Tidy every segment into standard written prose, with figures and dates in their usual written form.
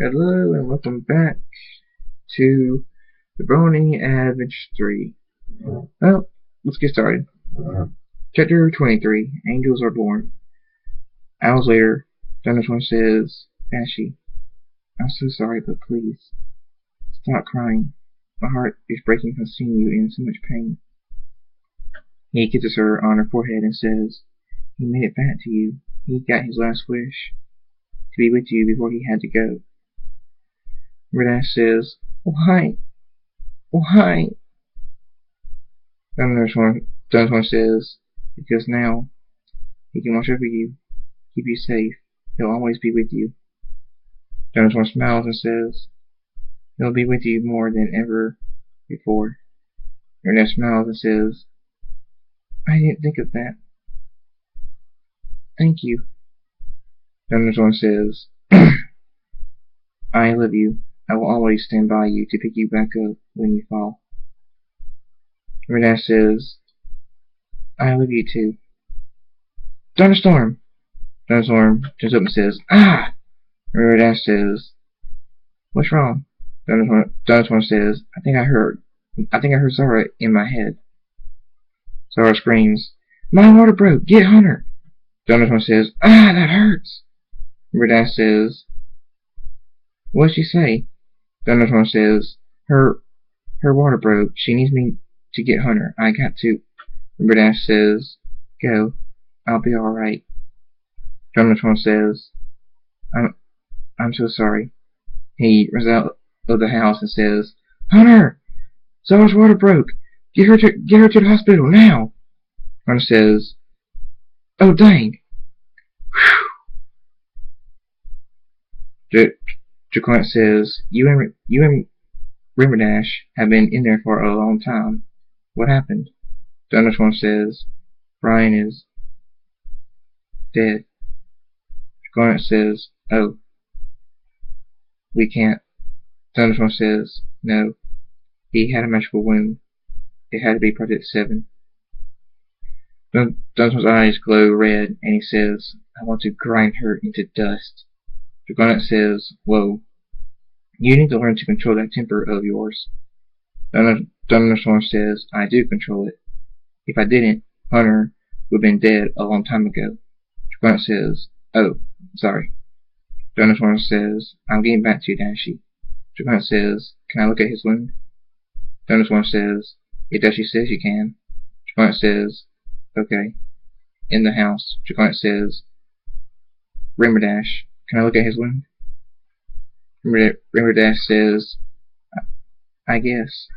Hello and welcome back to the Brony Adventures 3. Well, let's get started. Chapter 23, Angels Are Born. Hours later, Thunderstorm says, Ashy, I'm so sorry, but please, stop crying. My heart is breaking from seeing you in so much pain. He kisses her on her forehead and says, he made it back to you. He got his last wish, to be with you before he had to go. Red Ash says, Why? Why? Thunderstorm says, because now he can watch over you, keep you safe. He'll always be with you. Thunderstorm smiles and says, he'll be with you more than ever before. Red Ash smiles and says, I didn't think of that. Thank you. Thunderstorm says, I love you. I will always stand by you to pick you back up when you fall. Red Ash says, I love you too. Thunderstorm! Thunderstorm jumps up and says, Ah! Red Ash says, what's wrong? Thunderstorm says, I think I heard Zara in my head. Zara screams, my water broke! Get Hunter! Thunderstorm says, Ah, that hurts! Red Ash says, what'd she say? Thunderstorm says, her water broke. She needs me to get Hunter. I got to. Red Ash says, go. I'll be alright. Thunderstorm says, I'm so sorry. He runs out of the house and says, Hunter! Zara's water broke. Get her to the hospital now. Hunter says, oh dang. Draconic says, you and Rimmerdash have been in there for a long time. What happened? Thunderstorm says, Brian is dead. Draconic says, oh. We can't. Thunderstorm says, no. He had a magical wound. It had to be Project 7. Thunderstorm's eyes glow red, and he says, I want to grind her into dust. Draconic says, whoa. You need to learn to control that temper of yours. Thunderstorm says, I do control it. If I didn't, Hunter would have been dead a long time ago. Draconic says, oh, sorry. Thunderstorm says, I'm getting back to you, Dashy. Draconic says, can I look at his wound? Thunderstorm says, if Dashy says you can. Draconic says, okay. In the house, Draconic says, Rimmerdash, can I look at his wound? Rimmerdash says, I guess.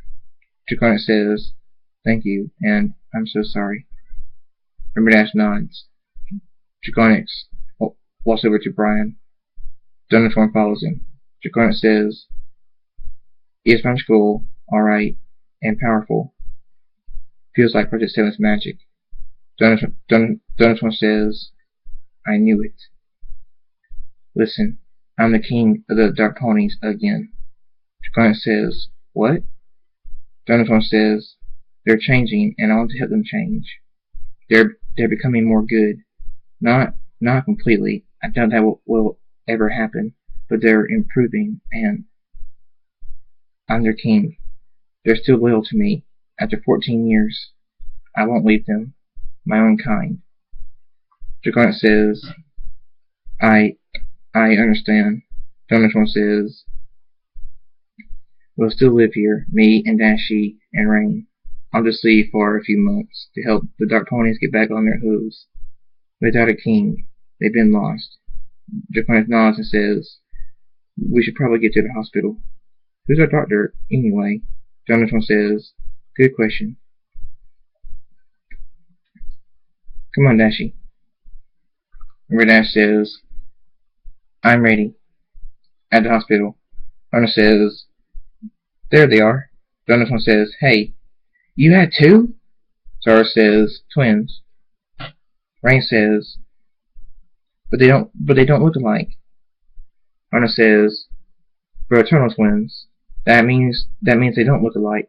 Draconic says, thank you, and I'm so sorry. Rimmerdash nods. Draconic walks over to Brian. Thunderstorm follows him. Draconic says, it's magical, alright, and powerful. Feels like Project 7's magic. Thunderstorm says, I knew it. Listen, I'm the king of the Dark Ponies again. Draconic says, what? Thunderstorm says, they're changing, and I want to help them change. They're becoming more good. Not completely. I doubt that will ever happen, but they're improving, and I'm their king. They're still loyal to me. After 14 years, I won't leave them. My own kind. Draconic says, I understand. Thunderstorm says, we'll still live here, me and Dashy and Rain. I'll just leave for a few months to help the Dark Ponies get back on their hooves. Without a king, they've been lost. Draconic nods and says, we should probably get to the hospital. Who's our doctor, anyway? Thunderstorm says, good question. Come on, Dashy. Red Ash says, I'm ready. At the hospital. Hunter says, there they are. Thunderstorm says, hey, you had two? Zara says, twins. Rain says, but they don't look alike. Hunter says, we're eternal twins. That means they don't look alike.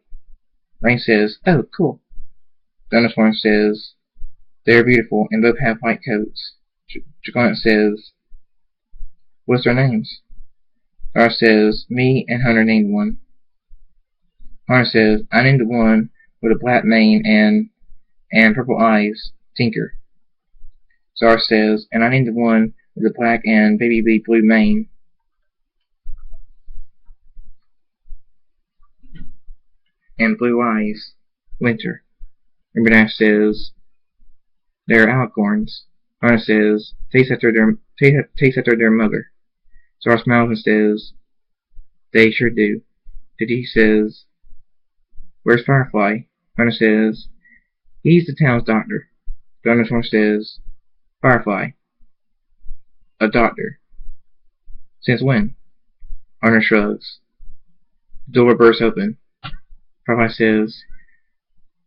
Rain says, oh, cool. Thunderstorm says, they're beautiful and both have white coats. Draconic says, what's their names? Star says, me and Hunter named one. Hunter says, I named the one with a black mane and purple eyes, Tinker. Star says, and I named the one with the black and baby blue mane, and blue eyes, Winter. Rimmerdash says, they're alicorns. Hunter says, taste after their mother. Star smiles and says, they sure do. Diddy says, where's Firefly? Hunter says, he's the town's doctor. Thunderstorm says, Firefly, a doctor. Since when? Hunter shrugs. The door bursts open. Firefly says,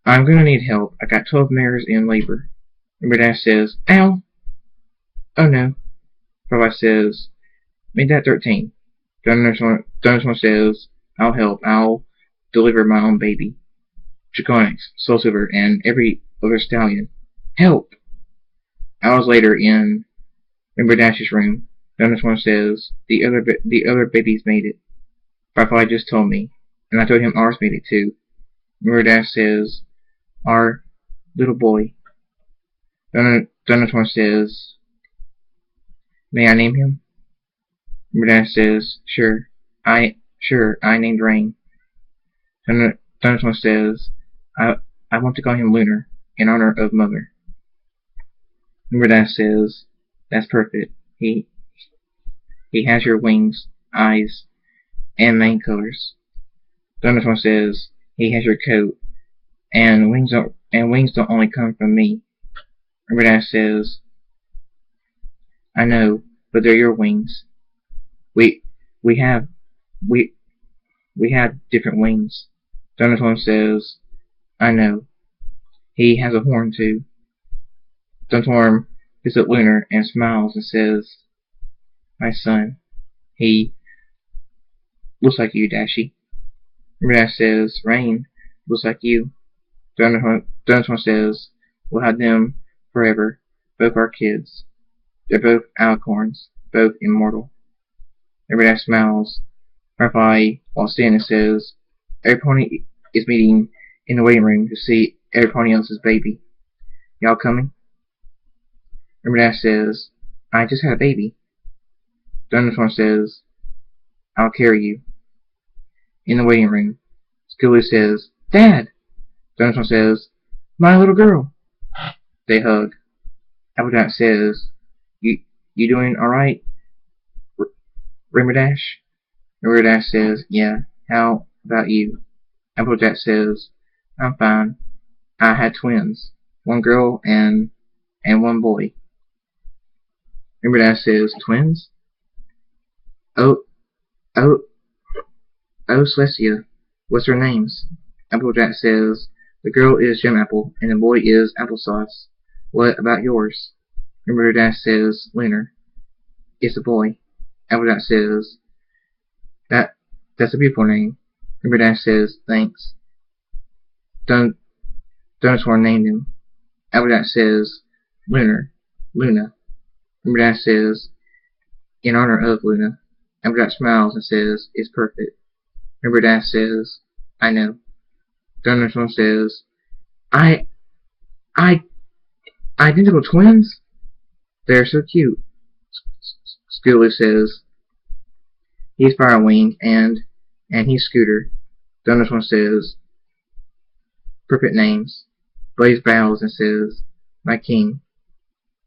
I'm gonna need help. I got 12 mares in labor. Rimmerdash says, ow! Oh no. Firefly says, make that 13. Thunderstorm says, I'll help. I'll deliver my own baby. Draconics, Soul Silver, and every other stallion. Help! Hours later in Rimberdash's room, Thunderstorm says, the other babies made it. Firefly just told me, and I told him ours made it too. Rimberdash says, our little boy. Thunderstorm says, may I name him? Rimberdash says, sure. I named Rain. Thunderstorm says, I want to call him Lunar, in honor of Mother. Rimberdash says, that's perfect. He has your wings, eyes, and mane colors. Thunderstorm says, he has your coat, and wings don't only come from me. Rimberdash says, I know, but they're your wings. We have different wings. Thunderstorm says, I know. He has a horn too. Thunderstorm looks at Lunar and smiles and says, my son, he looks like you, Dashy. Rimberdash says, Rain looks like you. Thunderstorm says, we'll have them forever. Both our kids. They're both alicorns, both immortal. Rimberdash smiles. Firefly walks in and says, every pony is meeting in the waiting room to see every pony else's baby. Y'all coming? Rimberdash says, I just had a baby. Thunderstorm says, I'll carry you. In the waiting room, Skilly says, Dad! Thunderstorm says, my little girl. They hug. Applejack says, you doing alright, Rimberdash? Rimberdash says, yeah, how about you? Applejack says, I'm fine. I had twins. One girl and one boy. Rimberdash says, twins? Oh, Celestia. What's their names? Applejack says, the girl is Gem Apple, and the boy is Applesauce. What about yours? Rimberdash says, Lunar. It's a boy. Applejack says, that's a beautiful name. Rimberdash says, thanks. Thunderstorm named him. Applejack says, Luna. Rimberdash says, in honor of Luna. Applejack smiles and says, it's perfect. Rimberdash says, I know. Thunderstorm says, identical twins? They're so cute. Skilly says, he's Firewing and he's Scooter. Thunderstorm says, perfect names. Blaze bows and says, my king.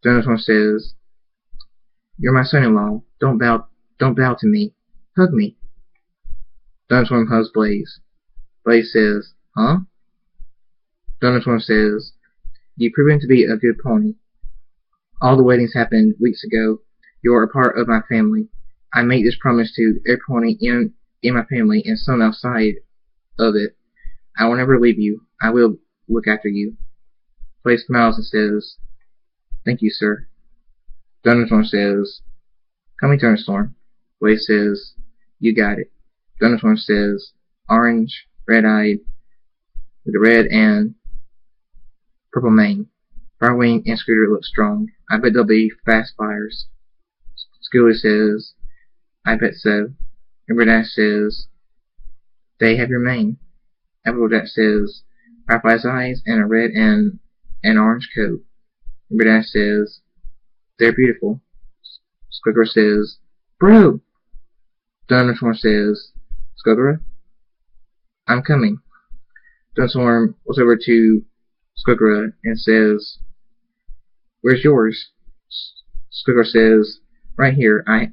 Thunderstorm says, you're my son-in-law. Don't bow to me. Hug me. Thunderstorm hugs Blaze. Blaze says, huh? Thunderstorm says, you've proven to be a good pony. All the weddings happened weeks ago. You're a part of my family. I made this promise to every pony in my family and some outside of it. I will never leave you. I will look after you. Blaze smiles and says, thank you, sir. Thunderstorm says, call me Thunderstorm. Blaze says, you got it. Thunderstorm says, orange, red-eyed, with a red and purple mane. Firewing and Scooter look strong. I bet they'll be fast flyers. Skilly says, I bet so. Amber says, they have your mane. Applejack says, Popeye's eyes and a red and an orange coat. Amber says, they're beautiful. Squigger says, bro! Thunderstorm says, Squigger, I'm coming. Thunderstorm goes over to Squigger and says, where's yours? Squigger says, right here. I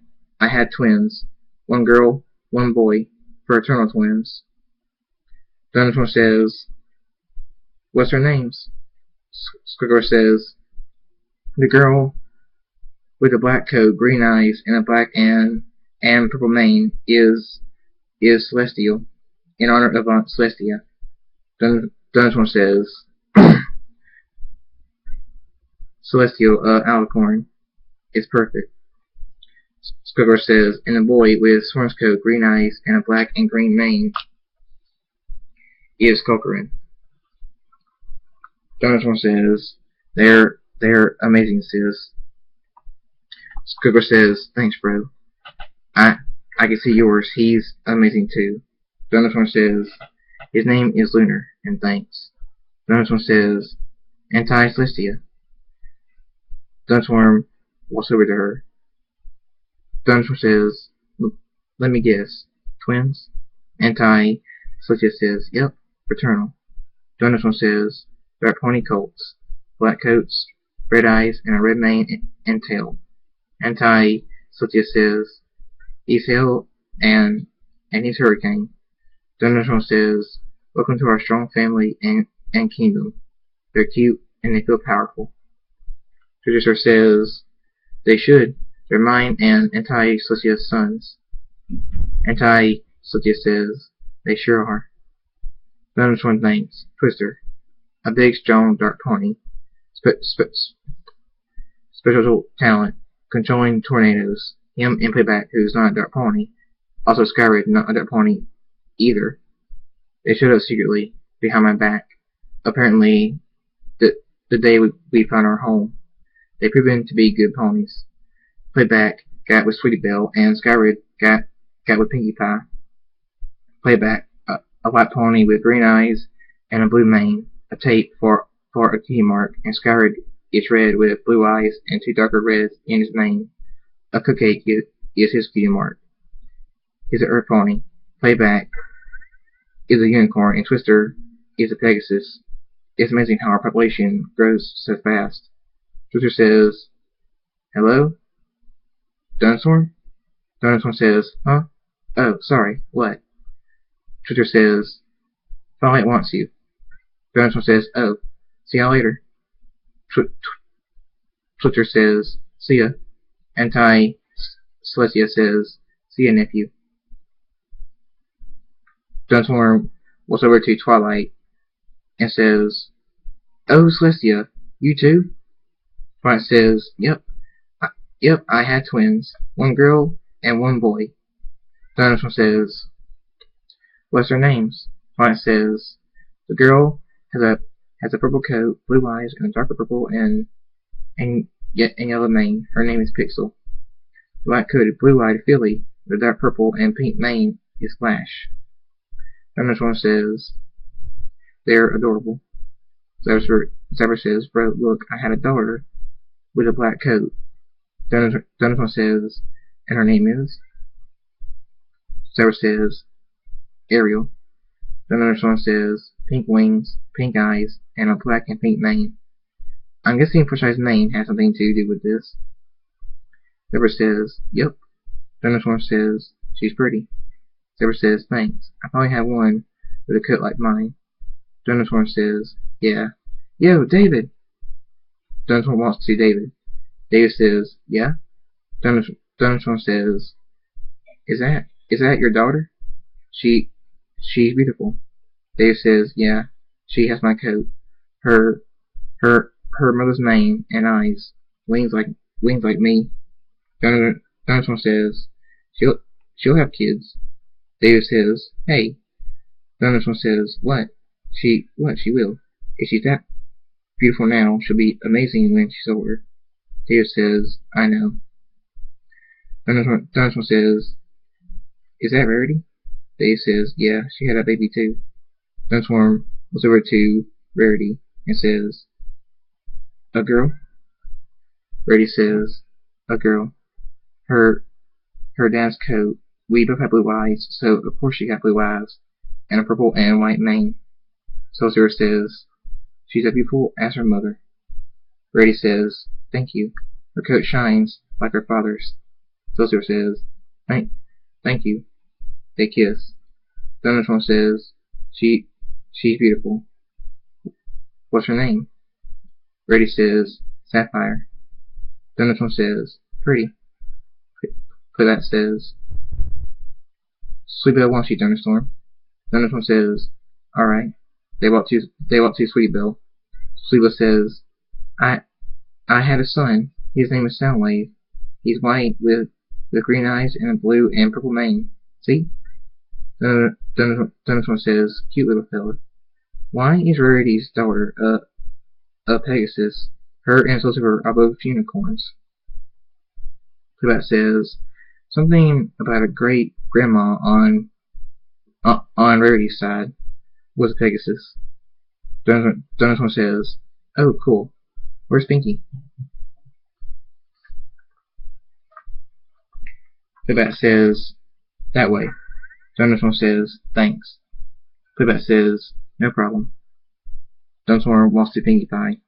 had twins. One girl, one boy, fraternal twins. Thunderstorm says, what's their names? Squigger says, the girl with a black coat, green eyes, and a black and purple mane is Celestial, in honor of Aunt Celestia. Thunderstorm says, Celestial Alicorn is perfect. Squigger says, and the boy with swarm's coat, green eyes, and a black and green mane is Skulkerin. Thunderstorm says, they're amazing, sis. Squigger says, thanks, bro. I can see yours. He's amazing too. Thunderstorm says, his name is Lunar, and thanks. Thunderstorm says, Anti-Celestia. Thunderstorm walks over to her. Thunderstorm says, let me guess. Twins? Anti-Celestia says, yep, fraternal. Thunderstorm says, dark pony colts, black coats, red eyes, and a red mane and tail. Anti-Celestia says, he's Hell and he's Hurricane. Thunderstorm says, welcome to our strong family and kingdom. They're cute and they feel powerful. Twister says, they should. They're mine and Anti-Celestia's sons. Anti-Celestia says, they sure are. Thunderstorm thanks Twister, a big, strong, dark pony. Special talent, controlling tornadoes. Him and Playback, who's not a dark pony. Also Skyred, not a dark pony either. They showed up secretly, behind my back. Apparently, the day we found our home. They proven to be good ponies. Playback got with Sweetie Belle, and Skyred got with Pinkie Pie. Playback, a white pony with green eyes and a blue mane, a tape for a key mark, and Skyred is red with blue eyes and two darker reds in his mane. A cupcake is his key mark. He's an earth pony. Playback is a unicorn, and Twister is a Pegasus. It's amazing how our population grows so fast. Twister says, hello? Thunderstorm? Thunderstorm says, huh? Oh, sorry, what? Twister says, Twilight wants you. Thunderstorm says, oh, see y'all later. Twister says, see ya. Anti-Celestia says, see ya, nephew. Thunderstorm walks over to Twilight and says, oh, Celestia, you too? Twilight says, yep, I had twins, one girl and one boy. Thunderstorm says, what's their names? Twilight says, the girl has a purple coat, blue eyes, and a darker purple and yellow mane. Her name is Pixel. The black-coated, blue-eyed filly with dark purple and pink mane is Flash. Thunderstorm says, they're adorable. Zephyr says, bro, look, I had a daughter with a black coat. Thunderstorm says, and her name is? Zephyr says, Ariel. Thunderstorm says, pink wings, pink eyes, and a black and pink mane. I'm guessing Forshi's mane has something to do with this. Zephyr says, yep. Thunderstorm says, she's pretty. Zephyr says, thanks. I probably have one with a coat like mine. Thunderstorm says, yeah. Yo, David! Thunderstorm wants to see David. David says, yeah? Thunderstorm says, is that your daughter? She's beautiful. David says, yeah, she has my coat. Her mother's mane and eyes, wings like me. Thunderstorm says, she'll have kids. David says, hey. Thunderstorm says, what? She will. If she's that beautiful now, she'll be amazing when she's older. David says, I know. Thunderstorm says, Is that Rarity? Dave says, yeah, she had a baby too. Thunderstorm looks over to Rarity and says, a girl? Rarity says, a girl. Her dad's coat. We both have blue eyes, so of course she got blue eyes, and a purple and white mane. Saucer says, she's as beautiful as her mother. Rarity says, thank you. Her coat shines like her father's. Saucer says, thank you. They kiss. Thunderstorm says, she's beautiful. What's her name? Rarity says, Sapphire. Thunderstorm says, pretty. Playback says, Sweet Belle wants you, Thunderstorm. Thunderstorm says, alright. They walk to Sweet Belle. Sweet Belle says, I had a son. His name is Soundwave. He's white with green eyes and a blue and purple mane. See? Thunderstorm says, cute little fella. Why is Rarity's daughter a Pegasus? Her and Silver are both unicorns. Playback says, something about a great grandma on Rarity's side was a Pegasus. Thunderstorm says, oh, cool. Where's Pinky? Playback says, that way. Thunderstorm says, thanks. Playback says, no problem. Thunderstorm walks to Pinkie Pie.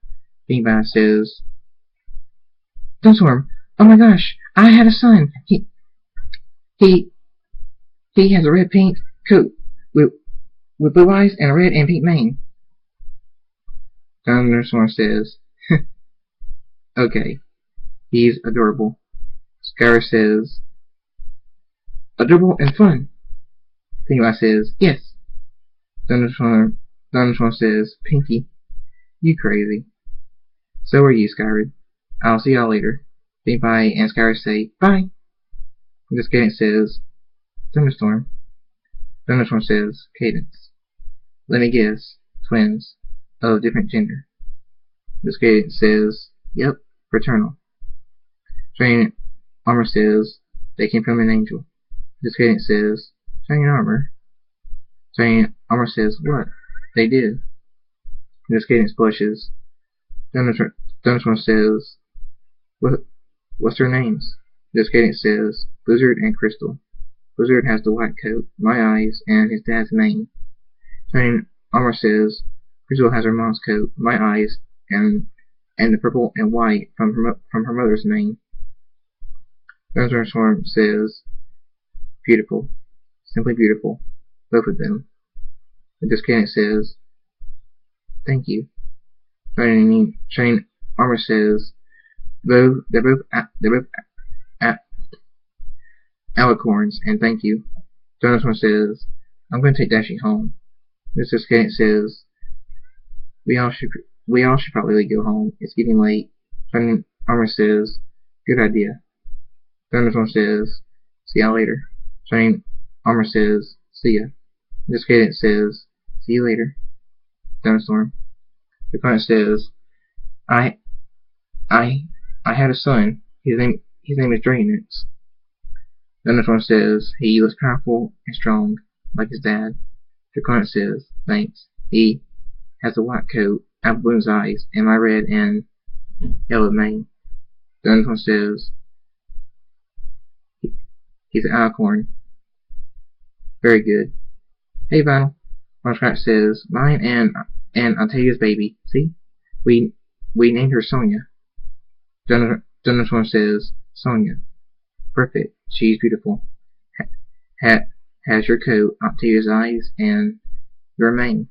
Pinkie Pie says, Thunderstorm, oh my gosh, I had a son. He has a red pink coat with blue eyes and a red and pink mane. Thunderstorm says, okay, he's adorable. Skylar says, adorable and fun. Pinkie Pie says, yes. Thunderstorm says, Pinky, you crazy. So are you, Skyward. I'll see y'all later. Pinkie Pie and Skyward say, bye. This Cadence says, Thunderstorm. Thunderstorm says, Cadence. Let me guess, twins of different gender. This Cadence says, yep, fraternal. Shining Armor says, they came from an angel. This Cadence says, Shining Armor. Shining Armor says, what? They did. This Cadence blushes. Thunderstorm says, what's their names? This Cadence says, Blizzard and Crystal. Blizzard has the white coat, my eyes, and his dad's mane. Shining Armor says, Crystal has her mom's coat, my eyes, and the purple and white from her mother's mane. Thunderstorm says, beautiful. Simply beautiful. Both of them. And this Cadence says, thank you. Shining Armor says, they're both alicorns, and thank you. Thunderstorm says, I'm going to take Dashy home. This Cadence says, we all should probably go home. It's getting late. Shining Armor says, good idea. Thunderstorm says, see y'all later. Shining Armor says, see ya. This Cadence says, see you later. Thunderstorm. The Cadence says, I had a son. His name is Dragonix. Thunderstorm says, he looks powerful and strong, like his dad. The Cadence says, thanks. He has a white coat, apple blue eyes, and my red and yellow mane. Thunderstorm says, he's an alicorn. Very good. Hey, Vinyl. Scratch says, mine and Octavia's baby. See? We named her Sonia. Thunderstorm says, Sonia. Perfect. She's beautiful. Has your coat, Octavia's eyes, and your mane.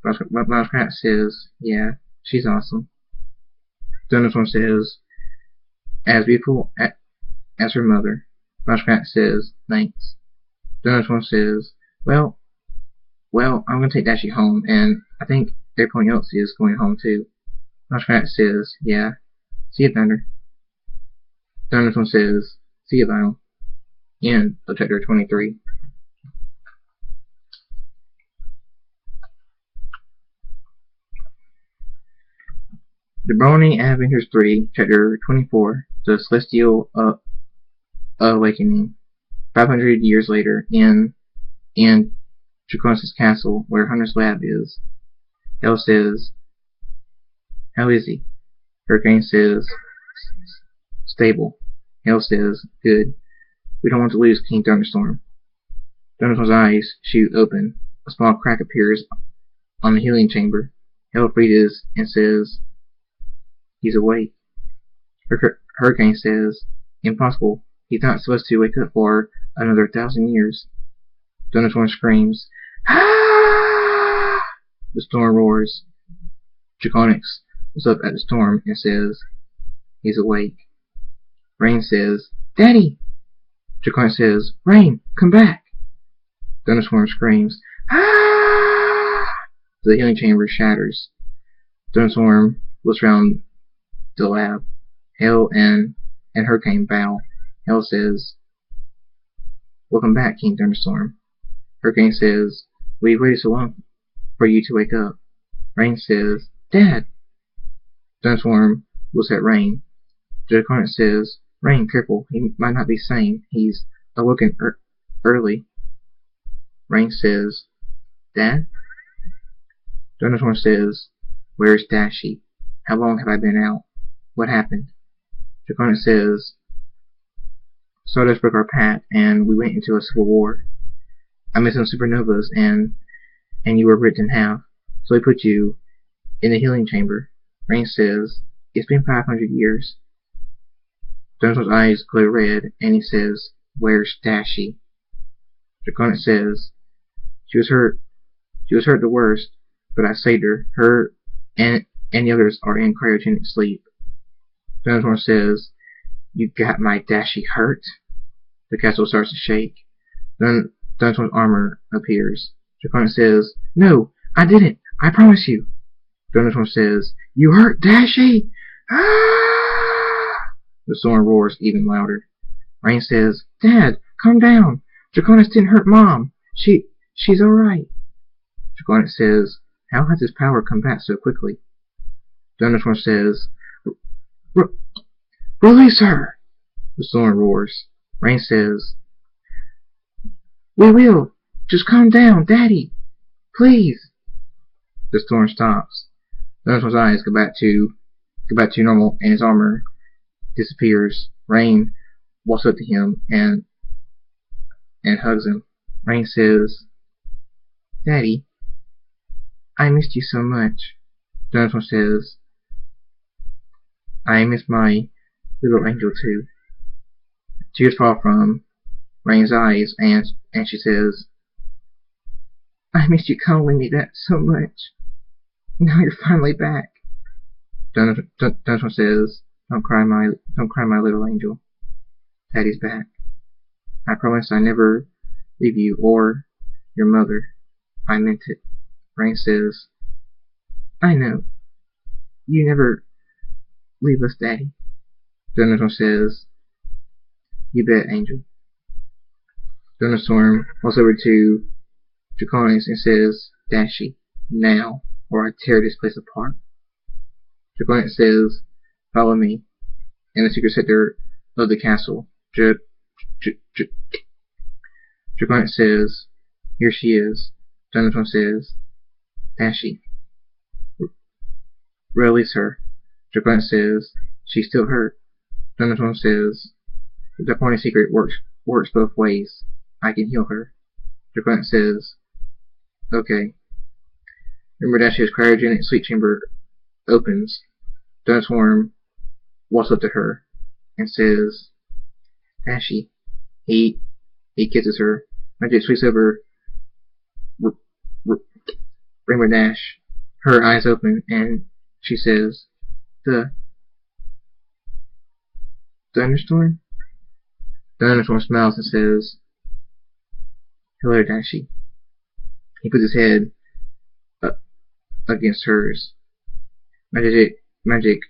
Scratch says, yeah, she's awesome. Thunderstorm says, as beautiful as her mother. Scratch says, thanks. Thunderstorm says, well, I'm going to take Dashy home, and I think everyone else is going home too. Scratch says, yeah, see you, Thunder. Thunderstorm says, see you, Vinyl. End of chapter 23. The Brony Adventures 3, chapter 24, The Celestial Awakening. 500 years later, in Draconis' castle, where Hunter's lab is, Hell says, "How is he?" Hurricane says, "Stable." Hell says, "Good. We don't want to lose King Thunderstorm." Thunderstorm's eyes shoot open. A small crack appears on the healing chamber. Hell freezes and says, "He's awake." Hurricane says, "Impossible. He's not supposed to wake up for another 1,000 years." Thunderstorm screams, "Ah!" The storm roars. Draconix looks up at the storm and says, "He's awake." Rain says, "Daddy!" Draconix says, "Rain, come back!" Thunderstorm screams, "Ah!" The healing chamber shatters. Thunderstorm looks around the lab. Hell and Hurricane bow. Hell says, "Welcome back, King Thunderstorm." Hurricane says, "We've waited so long for you to wake up." Rain says, "Dad!" Thunderstorm looks at Rain. Draconix says, "Rain, careful, he might not be sane. He's awoken early." Rain says, "Dad?" Thunderstorm says, "Where's Dashi? How long have I been out? What happened?" Draconix says, "Stardust broke our path, and we went into a civil war. I made some supernovas, and you were ripped in half, so we put you in the healing chamber." Rain says, "It's been 500 years." Thunderstorm's eyes glow red, and he says, "Where's Dashi?" Draconix says, She was hurt the worst, but I saved her. Her and the others are in cryogenic sleep." Thunderstorm says, "You got my Dashi hurt?" The castle starts to shake. Then Thunderstorm's armor appears. Draconix says, "No, I didn't. I promise you." Thunderstorm says, "You hurt Dashi?" Ah! The storm roars even louder. Rain says, "Dad, calm down. Draconix didn't hurt Mom. She's alright." Draconix says, "How has his power come back so quickly?" Thunderstorm says, "Release her!" The storm roars. Rain says, "We will. Just calm down, Daddy. Please." The storm stops. Thunderstorm's eyes go back to normal, and his armor disappears. Rain walks up to him and hugs him. Rain says, "Daddy, I missed you so much." Thunderstorm says, "I miss my little angel too." Tears fall from Rain's eyes, and she says, "I missed you calling me that so much. Now you're finally back." Thunderstorm says, don't cry, my little angel. Daddy's back. I promise I never leave you or your mother. I meant it." Rain says, "I know. You never leave us, Daddy." Thunderstorm says, "You bet, Angel." Thunderstorm walks over to Draconix and says, "Dashi, now, or I tear this place apart." Draconix says, "Follow me." In the secret sector of the castle, Draconix says, "Here she is." Thunderstorm says, "Dashi, release her." Draconix says, "She's still hurt." Thunderstorm says, "The Dark secret works both ways. I can heal her." Draconix says, "Okay." Remember Dashi's cryogenic sleep chamber opens. Thunderstorm walks up to her and says, "Dashi." He kisses her. Magic sweeps over Rainbow Dash. Her eyes open and she says, "The Thunderstorm?" Thunderstorm smiles and says, "Hello, Dashi." He puts his head up against hers. Magic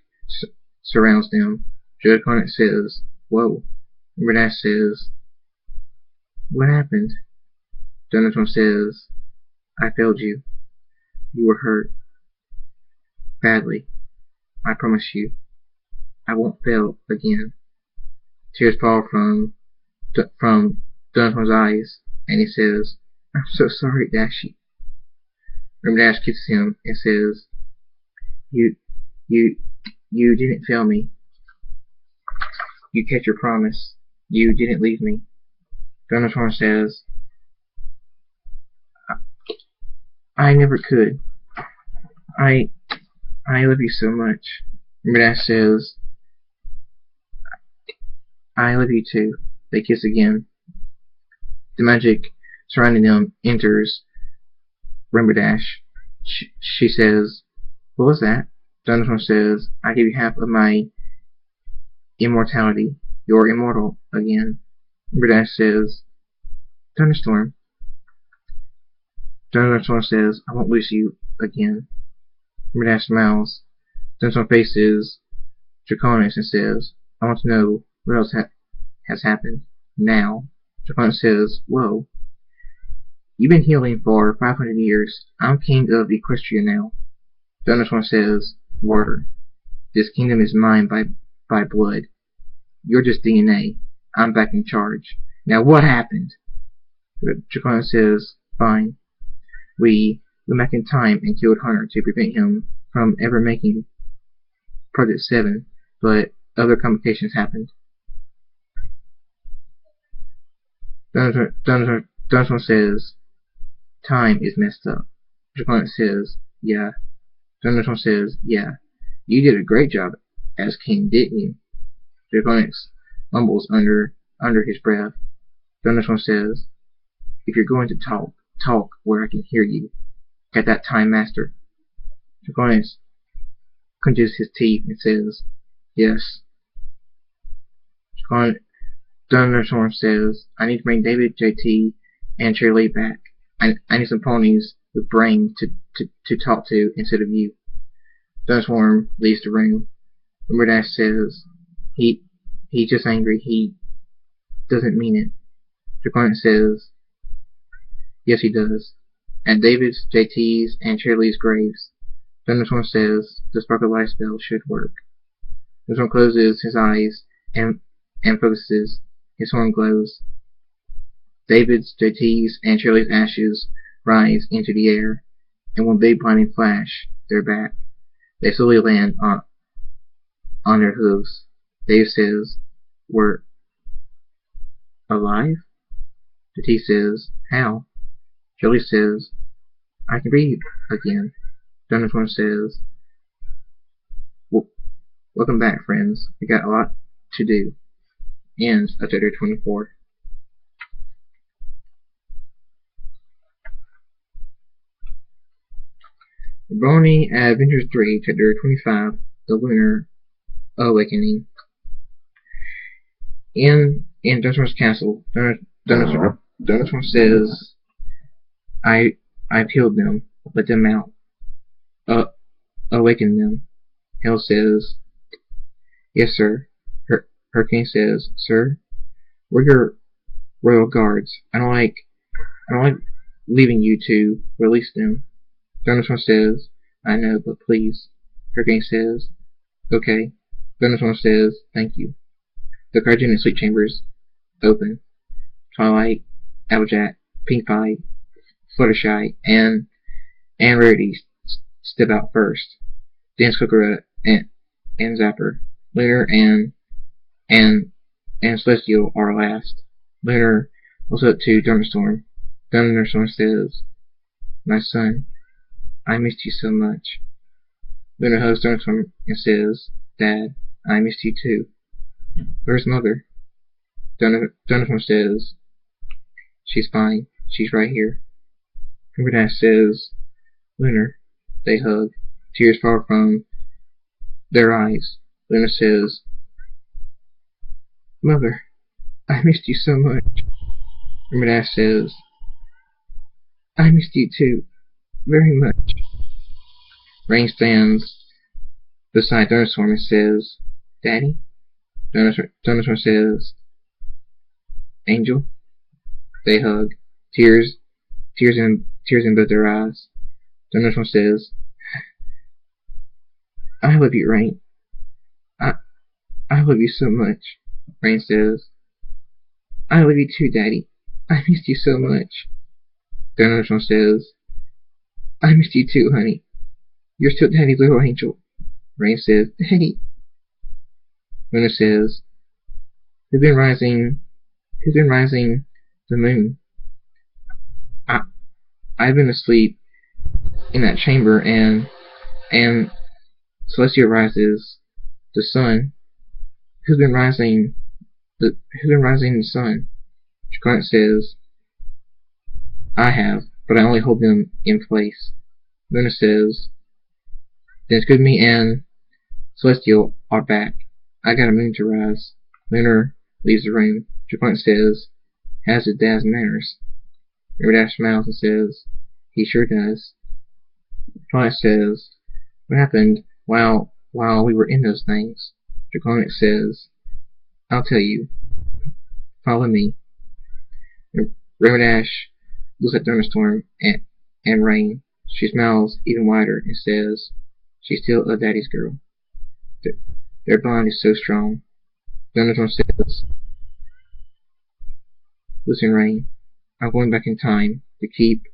surrounds them. Draconix says, "Whoa." Rainbow Dash says, "What happened?" Thunderstorm says, "I failed you. You were hurt. Badly. I promise you, I won't fail again." Tears fall from Thunderstorm's eyes, and he says, "I'm so sorry, Dashy." Rainbow Dash kisses him and says, "You, you, you didn't fail me. You kept your promise. You didn't leave me." Thunderstorm says, "I never could. I love you so much." Rainbow Dash says, "I love you too." They kiss again. The magic surrounding them enters Rainbow Dash. She says, "What was that?" Thunderstorm says, "I give you half of my immortality. You're immortal again." Rainbow Dash says, "Thunderstorm." Thunderstorm says, "I won't lose you again." Rainbow Dash smiles. Thunderstorm faces Draconis and says, "I want to know what else has happened now." Draconis says, "Whoa. You've been healing for 500 years. I'm king of Equestria now." Thunderstorm says, "Water. This kingdom is mine by blood. You're just DNA. I'm back in charge. Now what happened?" Draconis says, "Fine. We went back in time and killed Hunter to prevent him from ever making Project 7, but other complications happened." Thunderstorm says, "Time is messed up." Draconis says, "Yeah." Thunderstorm says, "Yeah. You did a great job as king, didn't you?" Draconis mumbles under his breath. Thunderstorm says, "If you're going to talk where I can hear you. Get that time master." Draconis clenches his teeth and says, "Yes." Thunderstorm says, "I need to bring David, JT, and Cherry back. I need some ponies with brains to talk to instead of you." Thunderstorm leaves the room. Rainbow Dash says, he's just angry. He doesn't mean it." Draconis says, "Yes, he does." At David's, JT's, and Cherry's graves, Thunderstorm says the sparkle light spell should work. Thunderstorm closes his eyes and focuses. His horn glows. David's, JT's, and Cherry's ashes rise into the air, and one big blinding flash, they're back. They slowly land on their hooves. Dave says, "We're alive?" JT says, "How?" Cherry says, "I can breathe again." Thunderstorm says, "Welcome back, friends. We got a lot to do." Ends of chapter 24. Brony Adventures 3, chapter 25, The Lunar Awakening. In Thunderstorm's castle, Thunderstorm says, I killed them. Let them out. Awaken them." Hell says, "Yes, sir." Hurricane says, "Sir, we're your royal guards. I don't like leaving you to release them." Thunderstorm says, "I know, but please." Hurricane says, "Okay." Thunderstorm says, "Thank you." The cryogenic sleep chambers open. Twilight, Applejack, Pink Pie, Fluttershy, and Rarity step out first. Then Skokora and Zapper. Lunar and Celestial are last. Lunar looks up to Thunderstorm. Thunderstorm says, "My son, I missed you so much." Lunar hugs Thunderstorm and says, "Dad, I missed you too." "Where's Mother?" Thunderstorm says, "She's fine. She's right here." Rainbow Dash says, "Lunar." They hug. Tears fall from their eyes. Lunar says, "Mother, I missed you so much." Rainbow Dash says, "I missed you too, very much." Rain stands beside Thunderstorm and says, "Daddy?" Thunderstorm says, "Angel." They hug. Tears in both their eyes. Thunderstorm says, "I love you, Rain. I love you so much." Rain says, "I love you too, Daddy. I missed you so much. Thunderstorm says, I missed you too, honey. You're still Daddy's little angel. Rain says, Daddy. Luna says, Who's been rising the moon? I've been asleep in that chamber, and Celestia rises the sun. Who's been rising the sun? Jacarnt says, I have, but I only hold them in place. Luna says, Then it's good me and Celestial are back. I got a moon to rise. Luna leaves the room. Jacarnt says, Has his dad's manners? Raindash smiles and says, He sure does. Twilight says, What happened while we were in those things? Jacarnt says, I'll tell you. Follow me. Raindash looks at Thunderstorm and Rain. She smiles even wider and says, She's still a daddy's girl. Their bond is so strong. Thunderstorm says, Listen, Rain, I'm going back in time to keep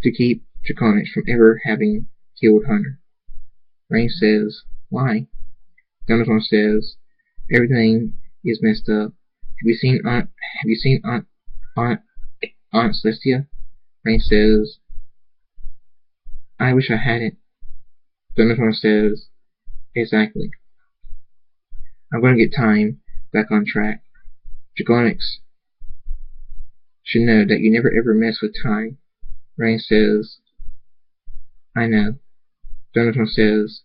Jacarnt from ever having killed Hunter. Rain says, Why? Thunderstorm says, Everything is messed up. Have you seen Aunt Celestia? Rain says, I wish I hadn't. Thunderstorm says, Exactly. I'm going to get time back on track. Jacarnt should know that you never ever mess with time. Rain says, I know. Thunderstorm says,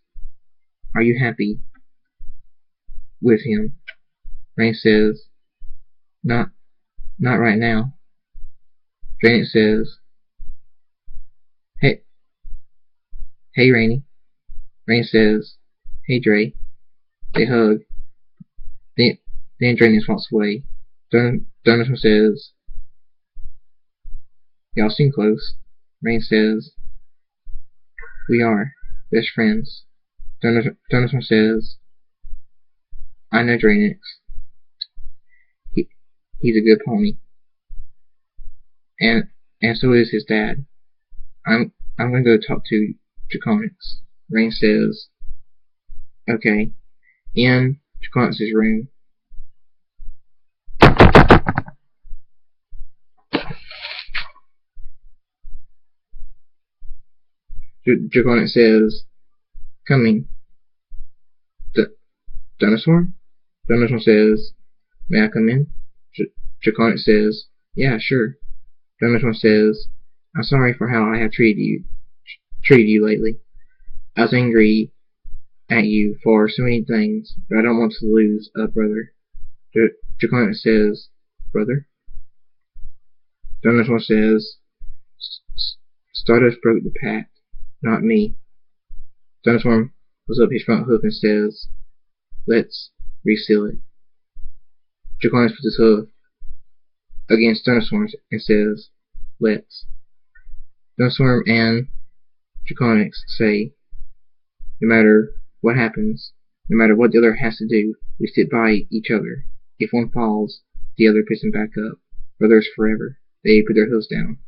Are you happy with him? Rain says, Not right now. Janet says, Hey, Rainy. Rain says, Hey, Dre. They hug. Then Drainus walks away. Thunderstorm says, Y'all seem close. Rain says, We are. Best friends. Thunderstorm says, I know Drainix. He's a good pony. And so is his dad. I'm gonna go talk to Jacarnt. Rain says, Okay. In Jacarnt's room. Jacarnt says, Coming. Thunderstorm? Thunderstorm says, May I come in? Jacarnt says, Yeah, sure. Thunderstorm says, I'm sorry for how I have treated you lately. I was angry at you for so many things, but I don't want to lose a brother. Jacarnt says, Brother? Thunderstorm says, Stardust broke the pact, not me. Thunderstorm pulls up his front hoof and says, Let's reseal it. Jacarnt puts his hoof against Thunderstorm and says, Let's. Thunderstorm and Jacarnt say, No matter what happens, no matter what the other has to do, we sit by each other. If one falls, the other picks him back up. Brothers forever. They put their hooves down.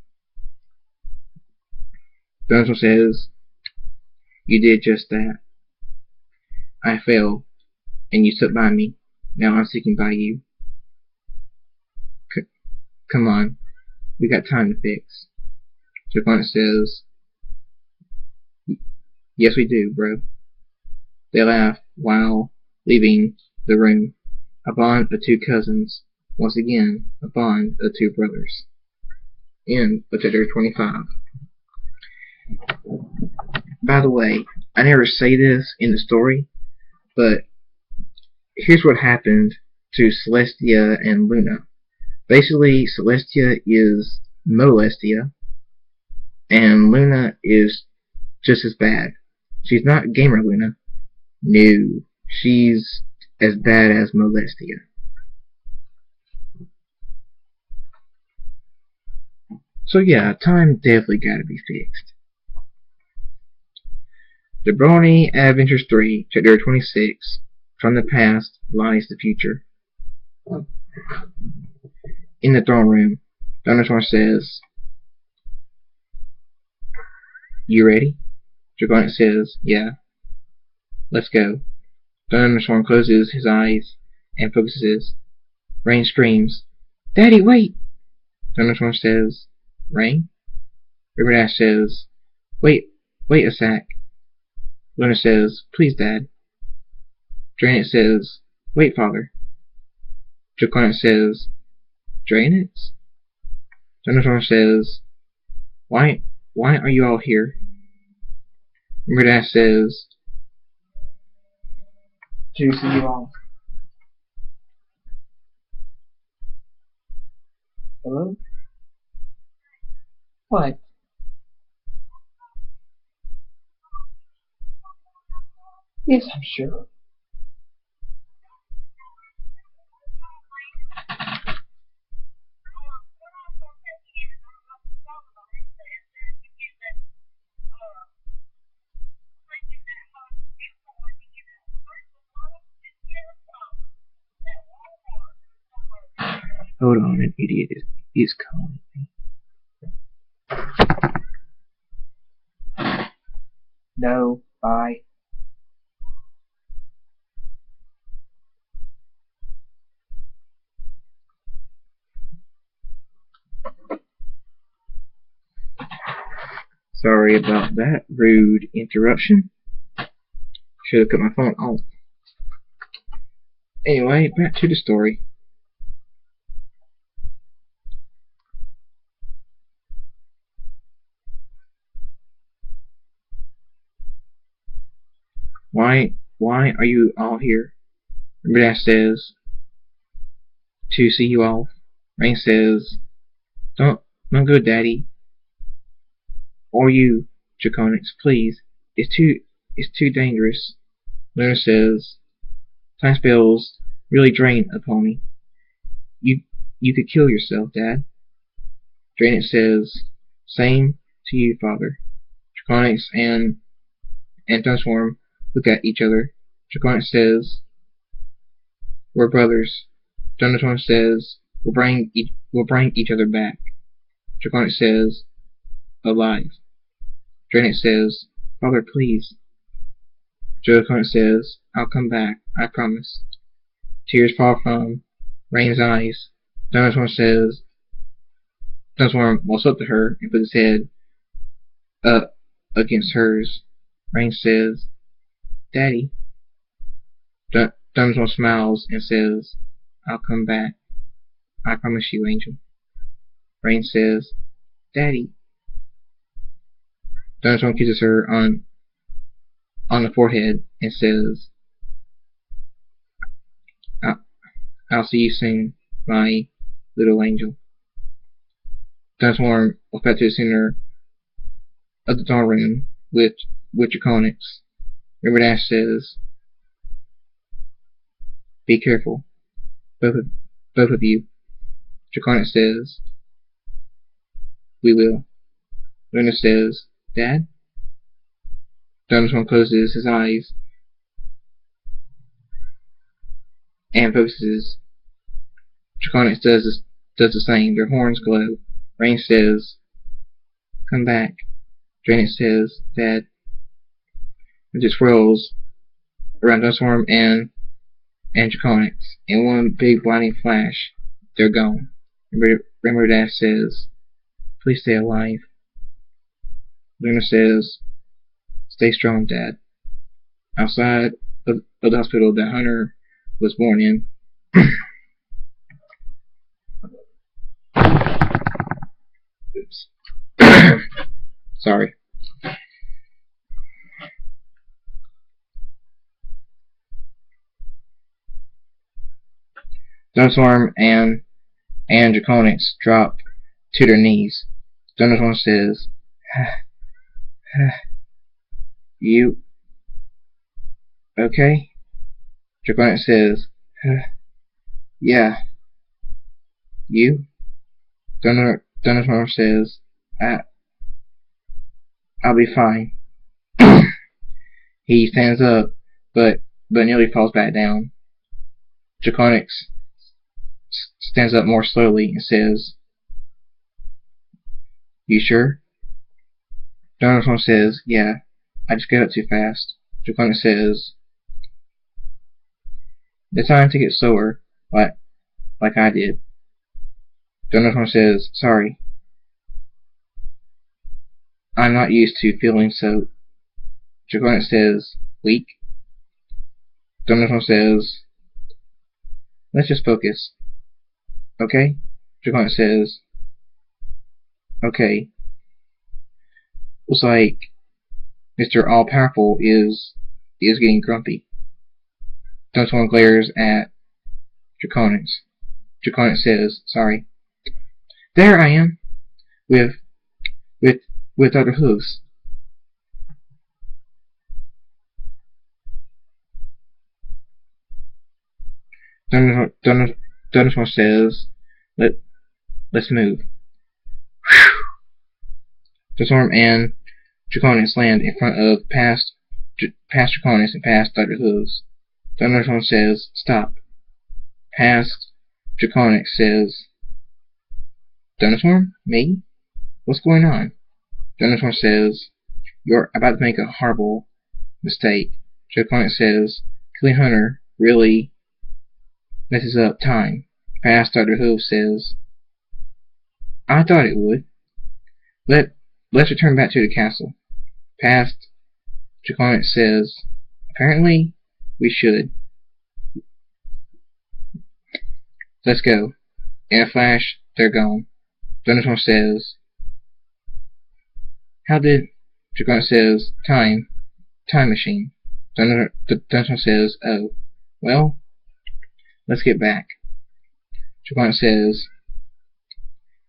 Thunderstorm says, You did just that. I fell, and you stuck by me. Now I'm sticking by you. Come on. We got time to fix. Jacarnt says, Yes, we do, bro. They laugh while leaving the room. A bond of two cousins. Once again, a bond of two brothers. End of chapter 25. By the way, I never say this in the story, but here's what happened to Celestia and Luna. Basically, Celestia is Molestia, and Luna is just as bad. She's not Gamer Luna. No, she's as bad as Molestia. So yeah, time definitely gotta be fixed. The Brony Adventures 3, Chapter 26, From the Past Lies the Future. In the throne room, Thunderstorm says, "You ready?" Draconet says, "Yeah, let's go." Thunderstorm closes his eyes and focuses. Rain screams, "Daddy, wait!" Thunderstorm says, "Rain?" Riverdale says, wait a sec." Luna says, "Please, Dad." Dranet says, "Wait, Father." Draconet says, "Dranet?" Thunderstorm says, Why are you all here?" Riverdale says, "To see you all." Hello? What? Yes, I'm sure. Hold on, an idiot is calling me. No, bye. Sorry about that rude interruption. Should have cut my phone off. Anyway, back to the story. Why are you all here? Riverdale says, "To see you off." Rain says, Don't go, Daddy. Or you, Draconix, please. It's too dangerous." Luna says, "Time spells really drain a pony. You could kill yourself, Dad." Dranet says, "Same to you, Father." Draconix and Thunderstorm look at each other. Draconix says, "We're brothers." Thunderstorm says, We'll bring each other back." Draconix says, "Alive." Dranet says, "Father, please." Draconix says, "I'll come back, I promise." Tears fall from Rain's eyes. Thunderstorm walks up to her and puts his head up against hers. Rain says, "Daddy." Thunderstorm smiles and says, "I'll come back. I promise you, Angel." Rain says, "Daddy." Thunderstorm kisses her on the forehead and says, I'll see you soon, my little angel." Thunderstorm walks back to the center of the throne room with Draconix. Riverdale says, "Be careful, both of you." Draconix says, "We will." Luna says, "Dad?" Thunderstorm closes his eyes and focuses. Draconix does the same. Their horns glow. Rain says, "Come back." Dranet says, "Dad." It just swirls around Thunderstorm and Draconix. In one big blinding flash, they're gone. Riverdale says, "Please stay alive." Luna says, "Stay strong, Dad." Outside of the hospital that Hunter was born in, oops. Sorry. Thunderstorm and Draconix drop to their knees. Thunderstorm says, "You okay?" Draconix says, "Yeah." "You?" Thunderstorm says, "I'll be fine." He stands up, but nearly falls back down. Draconix stands up more slowly and says, You sure? Dinosaur says, yeah, I just got up too fast. Draconis says, it's time to get slower, like I did. Dinosaur says, sorry. I'm not used to feeling so. Draconis says, weak. Dinosaur says, let's just focus. Okay? Draconis says, okay. Looks like Mr. All-Powerful is getting grumpy. Dinosaur glares at Draconis. Draconis says, sorry. There I am, with other hooves. Dinosaur says, let's move. The Storm and Draconis land in front of past Draconis and past Dr. Hooves. Dinosaur says, stop. Past Draconis says, Dinosaur? Me? What's going on? Dinosaur says, you're about to make a horrible mistake. Draconis says, killing Hunter really messes up time. Past Dr. Hooves says, I thought it would. Let's return back to the castle. Past Draconis says, apparently we should. Let's go. In a flash, they're gone. Dinosaur says, how did... Draconis says, time machine. Dinosaur says, oh, well, let's get back. Draconis says,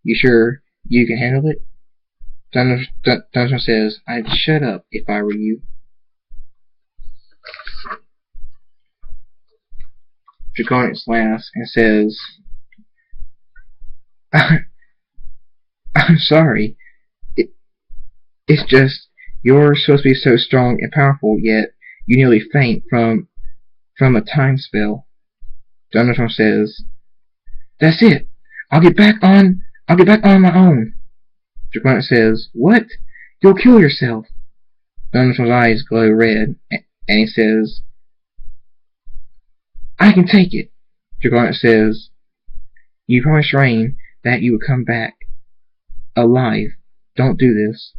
you sure you can handle it? Dinosaur says, I'd shut up if I were you. Draconis laughs and says, I'm sorry. It's just, you're supposed to be so strong and powerful, yet you nearly faint from a time spell. Dinosaur says, that's it. I'll get back on my own. Draconis says, what? You'll kill yourself. Dinosaur's eyes glow red, and he says, I can take it. Draconis says, you promised Rain that you would come back alive. Don't do this.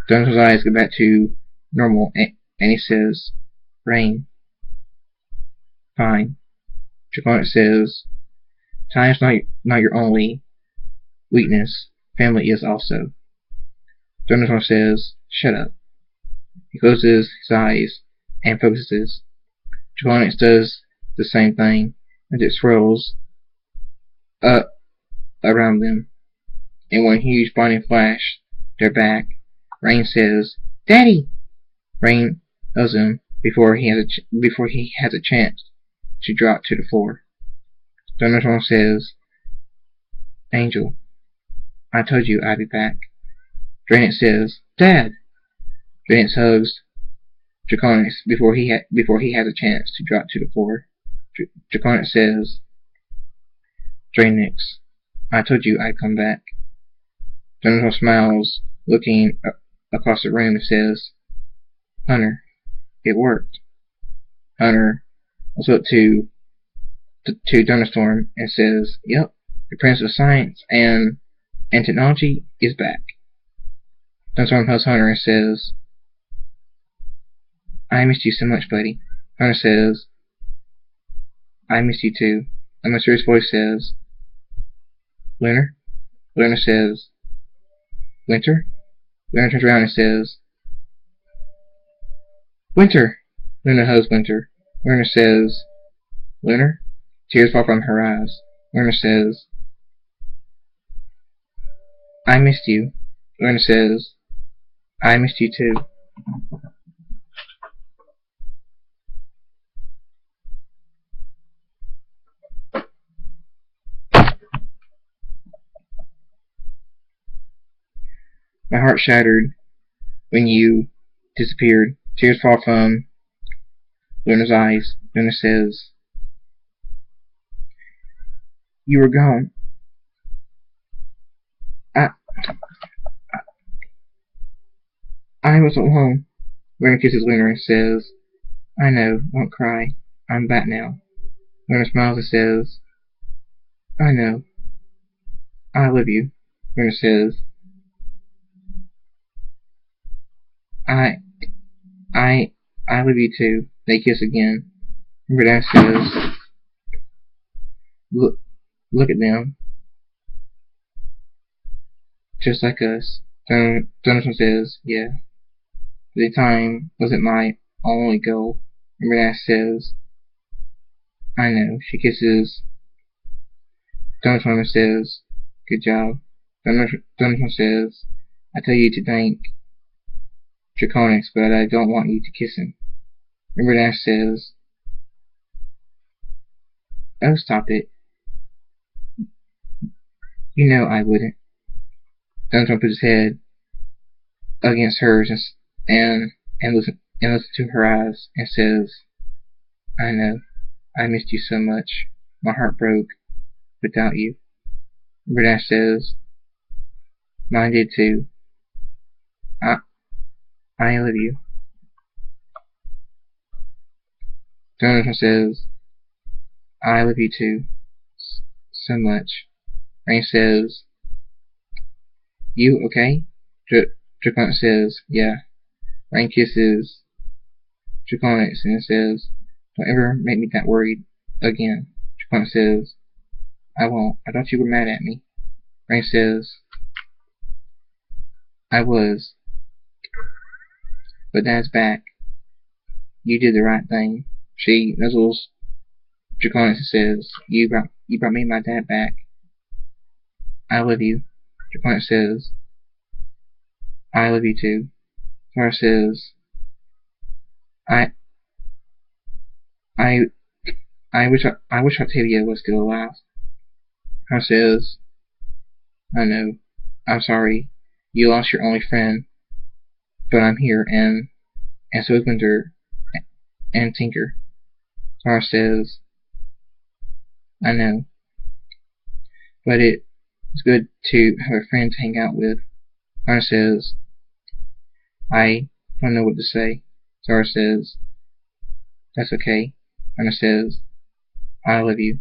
Dinosaur's eyes go back to normal, and he says, Rain. Fine. Draconis says, time's not your only weakness. Family is also. Dinosaur says, shut up. He closes his eyes and focuses. Draconis does the same thing as it swirls up around them. In one huge blinding flash, they're back. Rain says, Daddy! Rain hugs him before he has a chance to drop to the floor. Dinosaur says, Angel, I told you I'd be back. Draenix says, Dad! Draenix hugs Draconis before he has a chance to drop to the floor. Draconis says, Draenix, I told you I'd come back. Dinosaur smiles, looking across the room and says, Hunter, it worked. Hunter looks up to Thunderstorm and says, yep, the Prince of Science and Technology is back. Thunderstorm hugs Hunter and says, I missed you so much, buddy. Hunter says, I missed you too. A mysterious voice says, Lunar? Lunar says, Winter? Lunar turns around and says, Winter! Lunar hugs Winter. Lunar says, Lunar? Tears fall from her eyes. Lunar says, I missed you. Lunar says, I missed you too. My heart shattered when you disappeared. Tears fall from Lunar's eyes. Lunar says, you were gone. I was alone. Luna kisses Lunar and says, I know, won't cry. I'm back now. Luna smiles and says, I know. I love you. Luna says, I love you too. They kiss again. Renee says, look at them. Just like us. Jonathan says, yeah. The time wasn't my only goal. Renee says, I know. She kisses Jonathan and says, good job. Jonathan says, I tell you to thank Draconics, but I don't want you to kiss him. Renee says, oh, stop it. You know I wouldn't. Jonathan puts his head against hers and listens to her eyes and says, I know. I missed you so much. My heart broke without you. Renee says, mine did too. I love you. Jonathan says, I love you too. So much. Rain says, you okay? Draconic says, yeah. Rain kisses Draconic and says, don't ever make me that worried again. Draconic says, I won't. I thought you were mad at me. Rain says, I was. But Dad's back. You did the right thing. She nuzzles Draconic and says, you brought me and my dad back. I love you. Draconic says, I love you too. Tara says, I wish Octavia was still alive. Tara says, I know. I'm sorry. You lost your only friend. But I'm here, and so is Winter and Tinker. Tara says, I know. But it's good to have a friend to hang out with. Tara says, I don't know what to say. Tara says, that's okay. Tara says, I love you.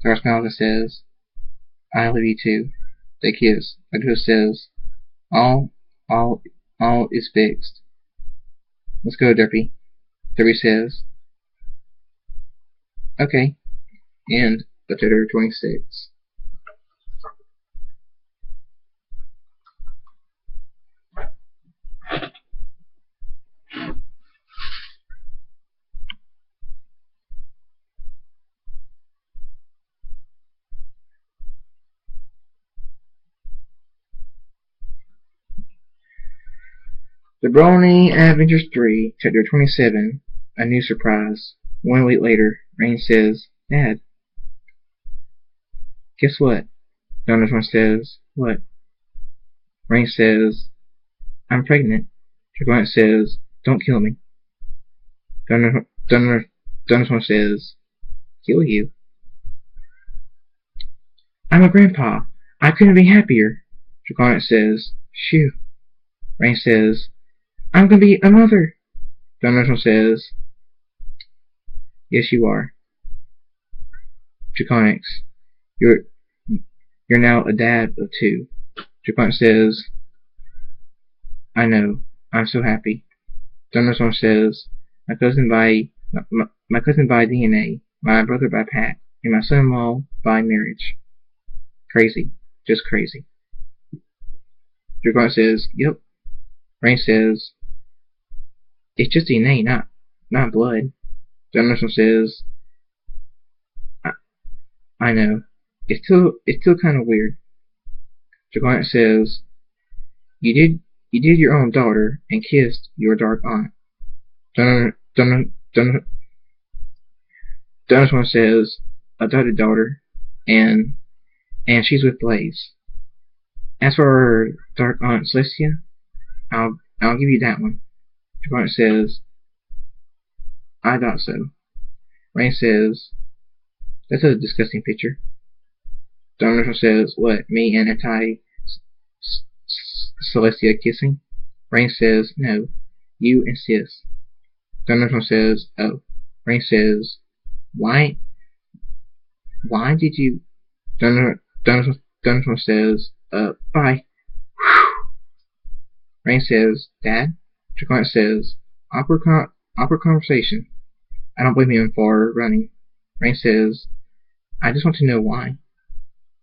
Tara smiles and says, I love you too. They kiss. Adriel says, all is fixed. Let's go, Derpy. Derpy says, okay. End of chapter 26. The Brony Adventures 3, Chapter 27, A New Surprise. 1 week later, Rain says, Dad. Guess what? Jonathan says, what? Rain says, I'm pregnant. Draconic says, don't kill me. Jonathan says, kill you? I'm a grandpa. I couldn't be happier. Draconic says, shoo. Rain says, I'm gonna be a mother. Jonathan says, yes you are. Draconics, you're now a dad of 2. Draconic says, I know. I'm so happy. Jonathan says, my cousin by DNA, my brother by Pat, and my son-in-law by marriage. Crazy. Just crazy. Draconic says, yep. Rain says, it's just DNA, not blood. Jonathan says, I know. It's still kind of weird. Draconic says, you did your own daughter and kissed your dark aunt. Jonathan says, adopted daughter, and she's with Blaze. As for our dark aunt Celestia, I'll give you that one. Draconic says, I thought so. Rain says, that's a disgusting picture. Jonathan says, what, me and Celestia kissing? Rain says, no, you insist. Thunderstorm says, oh. Rain says, why did you... Thunderstorm says, bye. Rain says, Dad? Draconic says, awkward conversation. I don't blame him for running. Rain says, I just want to know why.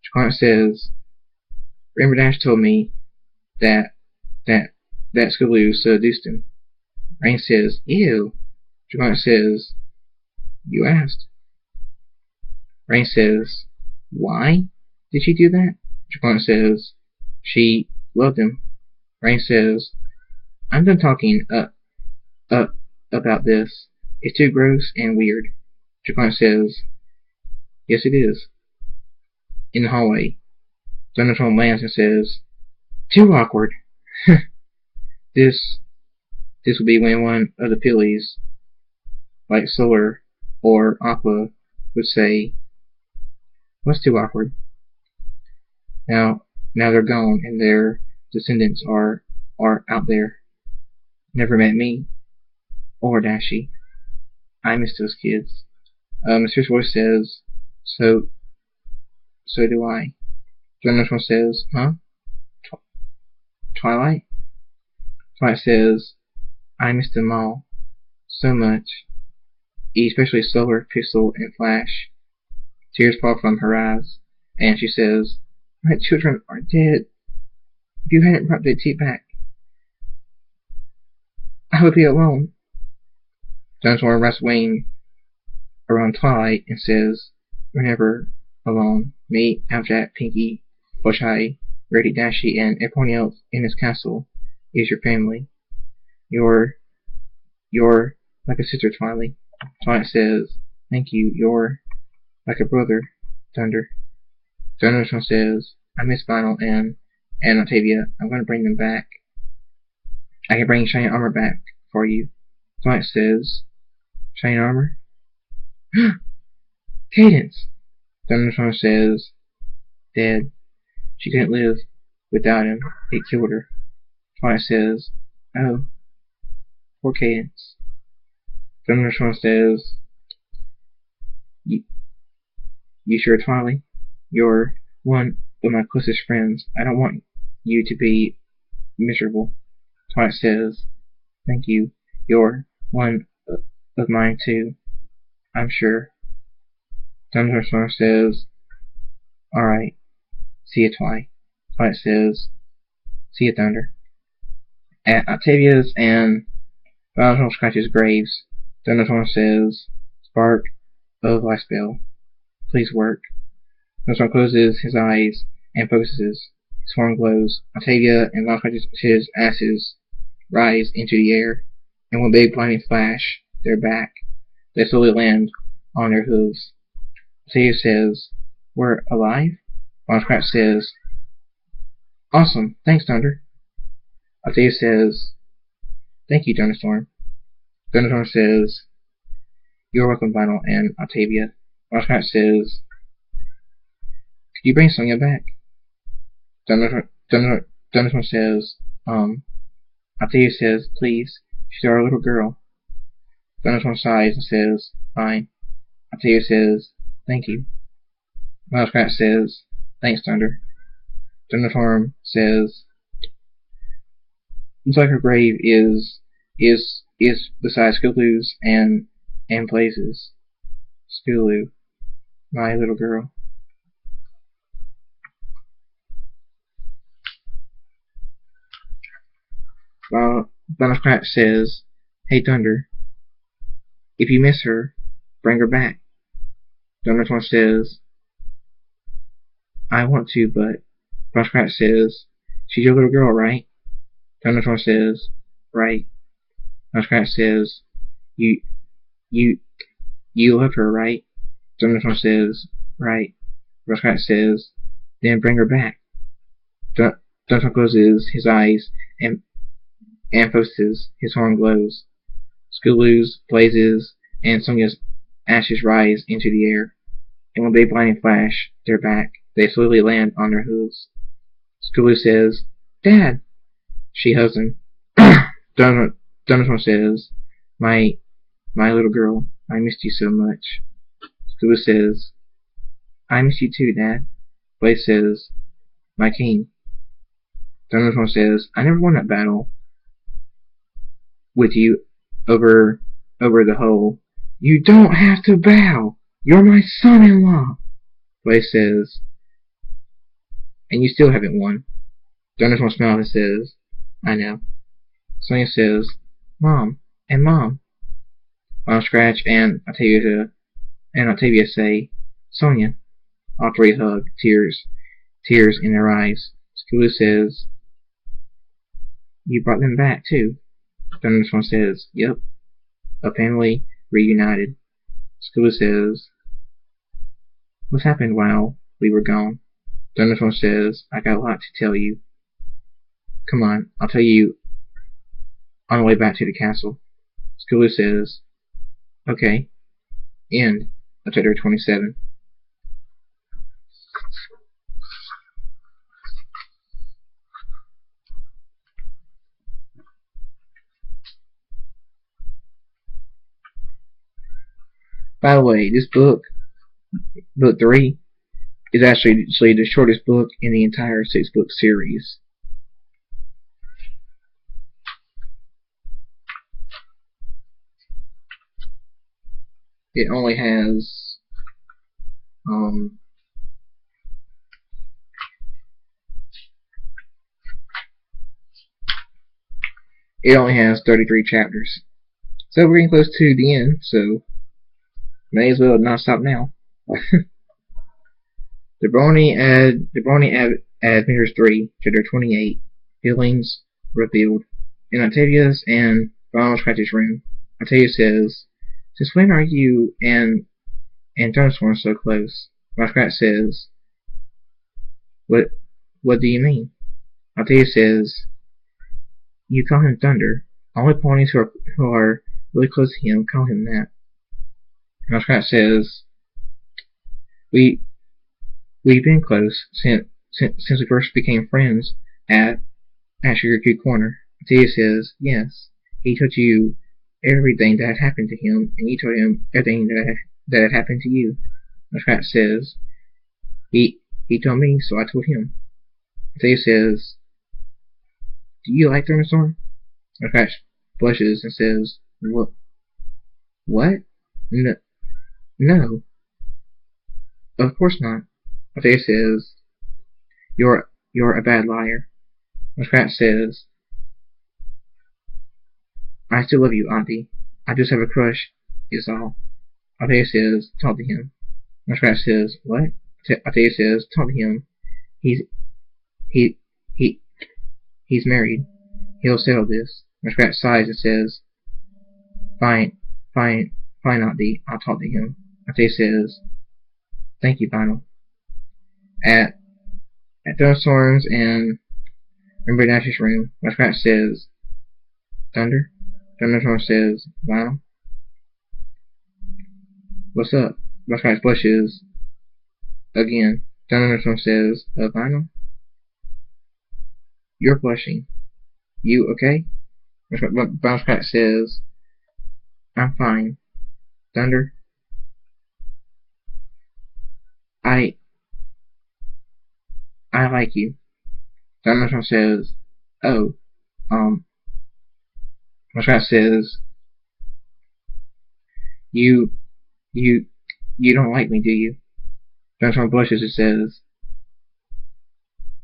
Draconic says, Rainbow Dash told me that Scooby seduced him. Rain says, ew. Draconic says, you asked. Rain says, why did she do that? Draconic says, she loved him. Rain says, I'm done talking about this. It's too gross and weird. Draconic says, yes it is. In the hallway, Thunderstorm lands and says, too awkward. This will be when one of the Pillies, like Solar or Aqua, would say, what's too awkward? Now they're gone and their descendants are out there. Never met me or Dashy. I miss those kids. Mysterious voice says, so do I. Thunderstorm says, huh? Twilight? Twilight says, I miss them all so much, especially Solar, Pixel, and Flash. Tears fall from her eyes, and she says, my children are dead. If you hadn't brought the tea back, I would be alone. Thunderstorm wraps wing around Twilight and says, we're never alone. Me, Applejack, Pinky, Busheye, Reddy, Dashy, and everyone else in this castle is your family. You're like a sister, Twilight. Twilight says, thank you. You're like a brother, Thunder. Thunderstorm says, I miss Vinyl and Octavia. I'm going to bring them back. I can bring shiny armor back for you. Twilight says, shiny armor? Cadence! Thunderstorm says, dead. She couldn't live without him. It killed her. Twilight says, oh, poor Cadence. Thunderstorm says, you sure, Twilight? You're one of my closest friends. I don't want you to be miserable. Twilight says, thank you. You're one of mine too, I'm sure. Thunderstorm says, alright. See you, Twilight. Twilight says, see you, Thunder. At Octavia's and Thunderstorm scratches graves, Thunderstorm says, spark of life spell. Please work. Thunderstorm closes his eyes and focuses. His form glows. Octavia and his ashes rise into the air, and one big blinding flash, they're back. They slowly land on their hooves. Octavia says, we're alive? Scratch says, awesome, thanks, Thunder. Octavia says, thank you, Thunderstorm. Thunderstorm says, you're welcome, Vinyl and Octavia. Scratch says, could you bring Sonia back? Thunderstorm says, Octavia says, please, she's our little girl. Thunderstorm sighs and says, fine. Octavia says, thank you. Scratch says, thanks, Thunder. Thunderstorm says, looks like her grave is beside Skulu's and Blaze's. Skulu, my little girl. Scratch says, hey, Thunder, if you miss her, bring her back. Thunderstorm says, I want to, but Scratch says, she's your little girl, right? Thunderstorm says, right. Scratch says, you love her, right? Thunderstorm says, right. Scratch says, then bring her back. Thunderstorm closes his eyes and focuses. His horn glows. Skulu's, Blaze's, and Sonia's ashes rise into the air. In one big blinding flash, they're back. They slowly land on their hooves. Skulu says, Dad! She hugs him. Thunderstorm says, my little girl, I missed you so much. Scuba says, I miss you too, Dad. Blaze says, my king. Thunderstorm says, I never won that battle with you over the hole. You don't have to bow. You're my son-in-law. Blaze says, and you still haven't won. Thunderstorm smiles and says, I know. Sonya says, Mom, and Mom. Mom Scratch and Octavia say, Sonya. All three hug, tears in their eyes. Scuba says, you brought them back too. Thunderstorm says, yep. A family reunited. Scuba says, what happened while we were gone? Thunderstorm says, I got a lot to tell you. Come on, I'll tell you on the way back to the castle. Scuba says, okay. End of chapter 27. By the way, this book 3, is actually the shortest book in the entire 6-book series. It only has it only has 33 chapters. So we're getting close to the end, so may as well not stop now. The Brony Adventures 3, Chapter 28, Feelings Revealed. In Octavia's and Ronald Scratch's room, Octavia says, since when are you and Thunderstorm so close? Ronald Scratch says, What do you mean? Octavia says, you call him Thunder. Only ponies who are really close to him call him that. Ronald Scratch says, We've been close since we first became friends at Sugar Creek Corner. Octavia says, yes. He told you everything that had happened to him, and you told him everything that had happened to you. Scratch says, he told me, so I told him. Octavia says, do you like Thunderstorm? Scratch blushes and says, what? No. Of course not. Octavia says, you're a bad liar. Scratch says, I still love you, Auntie. I just have a crush, is all. Octavia says, talk to him. Scratch says, what? Octavia says, talk to him. He's married. He'll settle this. Scratch sighs and says, fine, Auntie. I'll talk to him. Octavia says, thank you, Vinyl. At Thunderstorm's and Rainbow Dash's room, Scratch says, Thunder? Thunderstorm says, Vinyl? What's up? Scratch blushes again. Thunderstorm says, Vinyl? You're blushing. You okay? Scratch says, I'm fine. Thunder? I like you. Thunderstorm says, oh, Scratch says, you don't like me, do you? Thunderstorm blushes and says,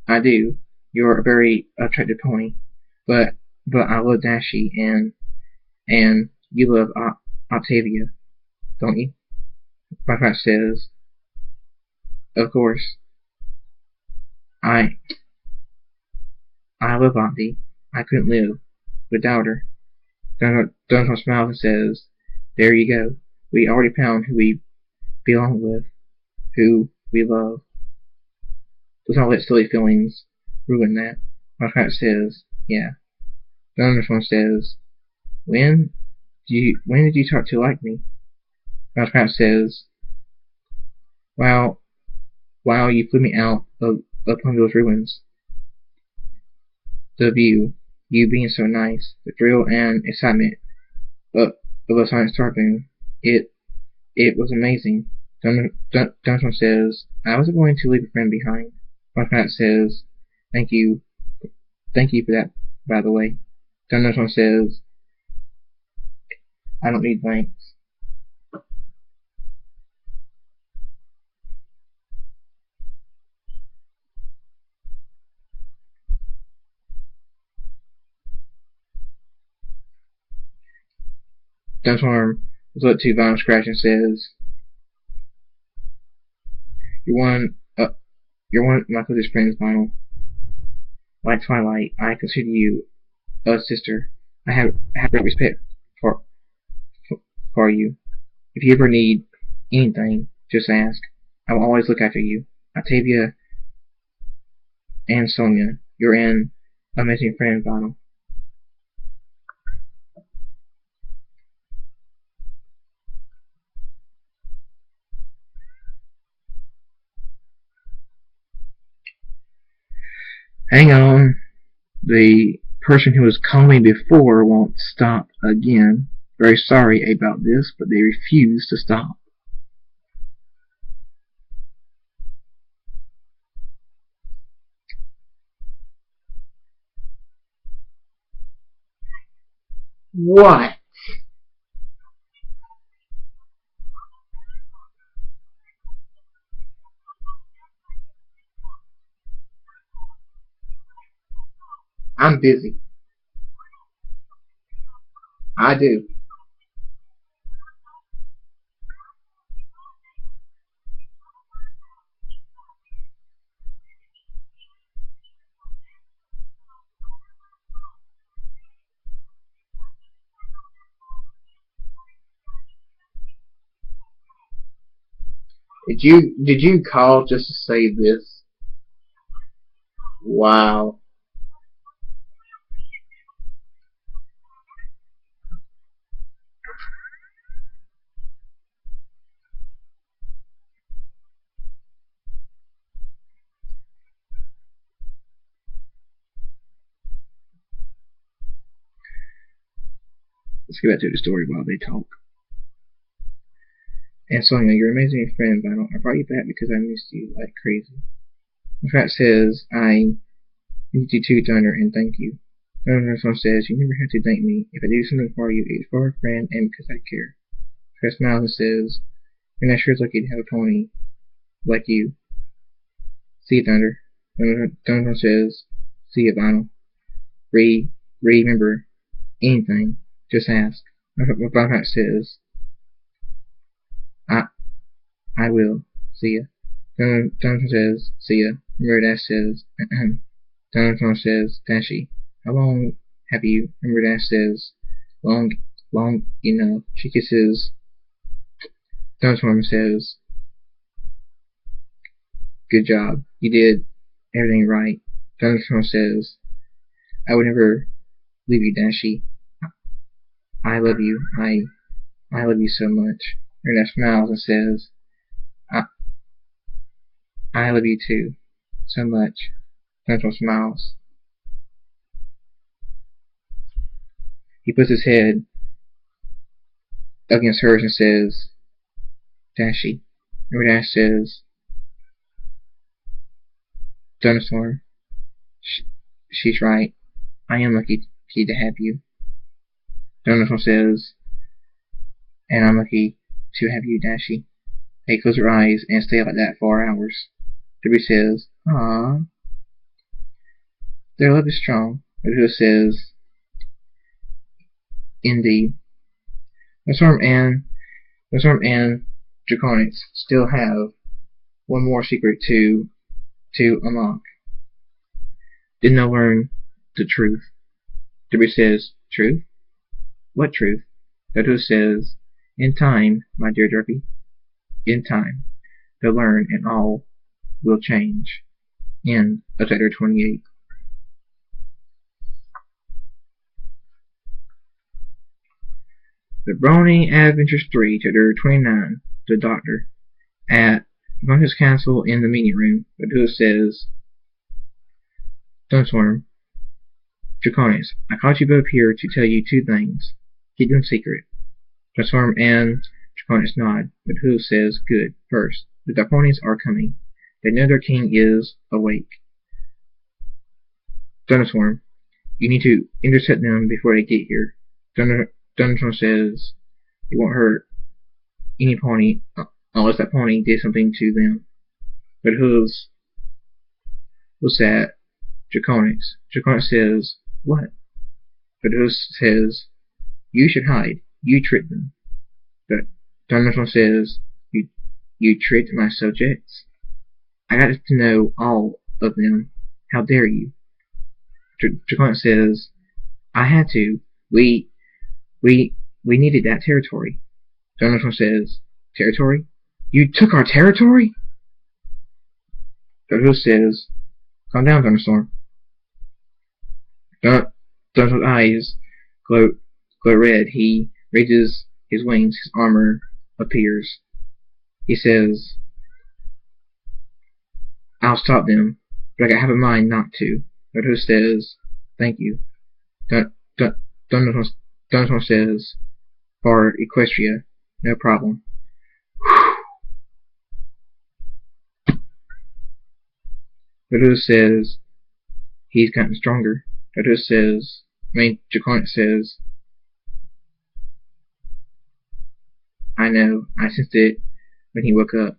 I do. You're a very attractive pony, but I love Dashi and you love Octavia, don't you? Scratch says, of course. I love Auntie. I couldn't live without her. Thunderstorm smiles and says, there you go. We already found who we belong with, who we love. Let's not let silly feelings ruin that. Scratch says, yeah. Thunderstorm says, when did you start to like me? Scratch says, while you flew me out upon those ruins. The view you being so nice, the thrill and excitement of a science starting. It was amazing. Dunsmore says, I was going to leave a friend behind. Marshmallow says, thank you for that, by the way. Dunsmore says, I don't need thanks. Dunsmore looks up to Vinyl Scratch and says, You're one of my closest friends, Vinyl. Like Twilight, I consider you a sister. I have great respect for you. If you ever need anything, just ask. I will always look after you. Octavia and Sonia, you're an amazing friend, Vinyl. Hang on. The person who was calling before won't stop again. Very sorry about this, but they refuse to stop. What? I'm busy. I do. Did you call just to say this? Wow. Let's get back to the story while they talk. And Sonia, you're an amazing friend, Vinyl. I brought you back because I missed you like crazy. The fact says, I need you too, Thunder, and thank you. Thunder says, you never have to thank me. If I do something for you, it's for a friend and because I care. Fred smiles and says, you're not sure it's lucky to have a pony like you. See you, Thunder. Thunder says, see you, Vinyl. Remember anything, just ask. Vinyl says, I will. See ya. Thunder says, see ya. Murdash says, Thunder says, Dashi, how long have you? Murdash says, long enough. She kisses. Thunderstorm says, good job. You did everything right. Thunderstorm says, I would never leave you, Dashi. I love you. I love you so much. Murdash smiles and says, I love you too. So much. Thunderstorm smiles. He puts his head against hers and says, Dashi. Murdash says, Thunderstorm, she's right. I am lucky to have you. Thunderstorm says, and I'm lucky to have you, Dashi. They close her eyes and stay like that for hours. Ruby says, aww. Their love is strong. Ruby says, indeed. The Storm and Draconics still have one more secret to unlock. Didn't I learn the truth? Ruby says, truth? What truth? Dodo says, in time, my dear Derpy. In time. They'll learn and all will change. End of chapter 28. The Brony Adventures 3, chapter 29. The Doctor. At Bunker's Castle in the meeting room, Dodo says, Thunderstorm, Draconis, I called you both here to tell you two things. Keep them secret. Transform and Draconis nod, but Who says, good. First, the Darponians are coming. They know their king is awake. Thunderstorm, you need to intercept them before they get here. Thunderstorm says, it won't hurt any pony unless that pony did something to them. But Who's that? Draconis. Draconis says, what? But Who says, you should hide. You tricked them. But Thunderstorm says, you tricked my subjects? I got to know all of them. How dare you? Draconis says, I had to. We needed that territory. Thunderstorm says, territory? You took our territory? But Who says, calm down, Thunderstorm. Thunderstorm's eyes glow red. He raises his wings. His armor appears. He says, I'll stop them, but I have a mind not to. But Who says, thank you. Thunderstorm says, for Equestria, no problem. But Who says, he's gotten stronger. But Who says, Draconis says, I know, I sensed it when he woke up.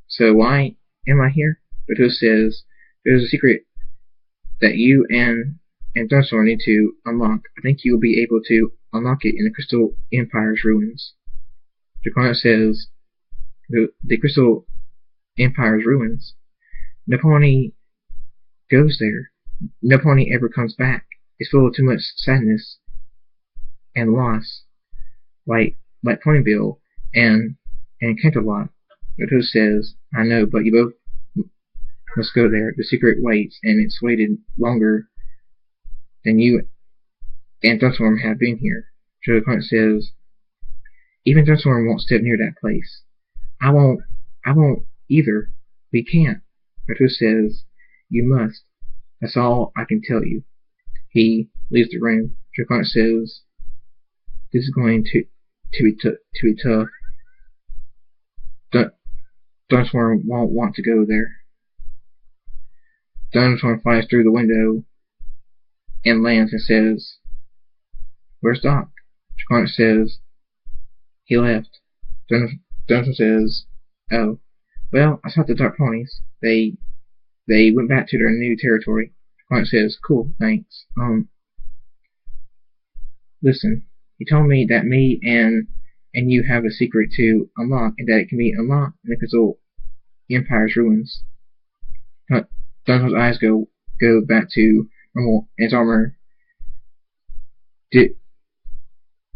So why am I here? But Who says, there's a secret that you and Thunderstorm need to unlock. I think you will be able to unlock it in the Crystal Empire's ruins. Draconis says, the Crystal Empire's ruins? No pony goes there. No pony ever comes back. It's full of too much sadness and loss, like Ponyville and Canterlot. But Who says, I know, but you both must go there. The secret waits, and it's waited longer than you and Thunderstorm have been here. Draconis says, even Thunderstorm won't step near that place. I won't either. We can't. But Who says, you must. That's all I can tell you. He leaves the room. Draconis says, this is going to be tough. Thunderstorm won't want to go there. Thunderstorm flies through the window and lands and says, where's Doc? Draconis says, he left. Thunderstorm says, oh, well, I saw the Dark Ponies. They went back to their new territory. Draconis says, cool, thanks. Listen, he told me that me and you have a secret to unlock, and that it can be unlocked in the Crystal Empire's ruins. Thunderstorm's eyes go back to normal, and his armor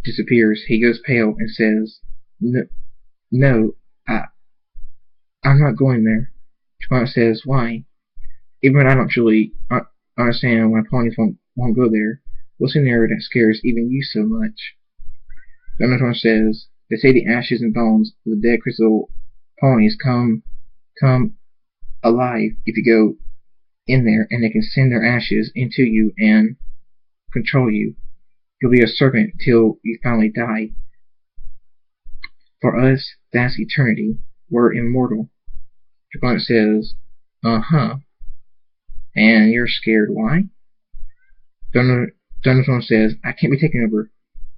disappears. He goes pale and says, no, I'm not going there. Draconis says, why? Even I don't truly understand why ponies won't go there. What's in there that scares even you so much? Thunderstorm says, they say the ashes and bones of the dead crystal ponies come alive if you go in there, and they can send their ashes into you and control you. You'll be a servant till you finally die. For us, that's eternity. We're immortal. Draconis says, uh-huh. And you're scared, why? Thunderstorm says, I can't be taken over.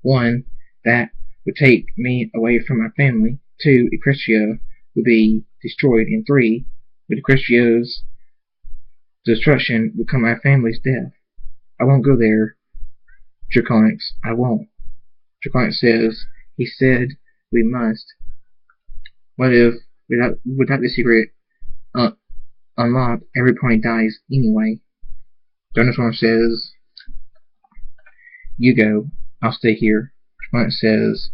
1, that would take me away from my family. 2, Equestria would be destroyed. And 3, with Equestria's destruction would come my family's death. I won't go there, Draconis. I won't. Draconis says, he said we must. What if, without the secret unlocked, every pony dies anyway? Thunderstorm says, you go. I'll stay here. Draconis says,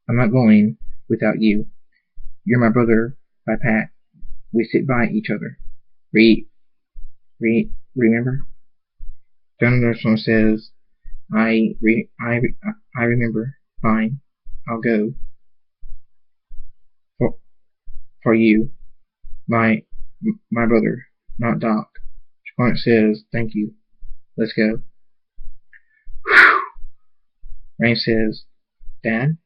I'm not going without you. You're my brother by pact. We sit by each other. Remember? Thunderstorm says, I remember. Fine. I'll go. For you. My brother, not Doc. Draconis says, thank you. Let's go. Rain says, Dad?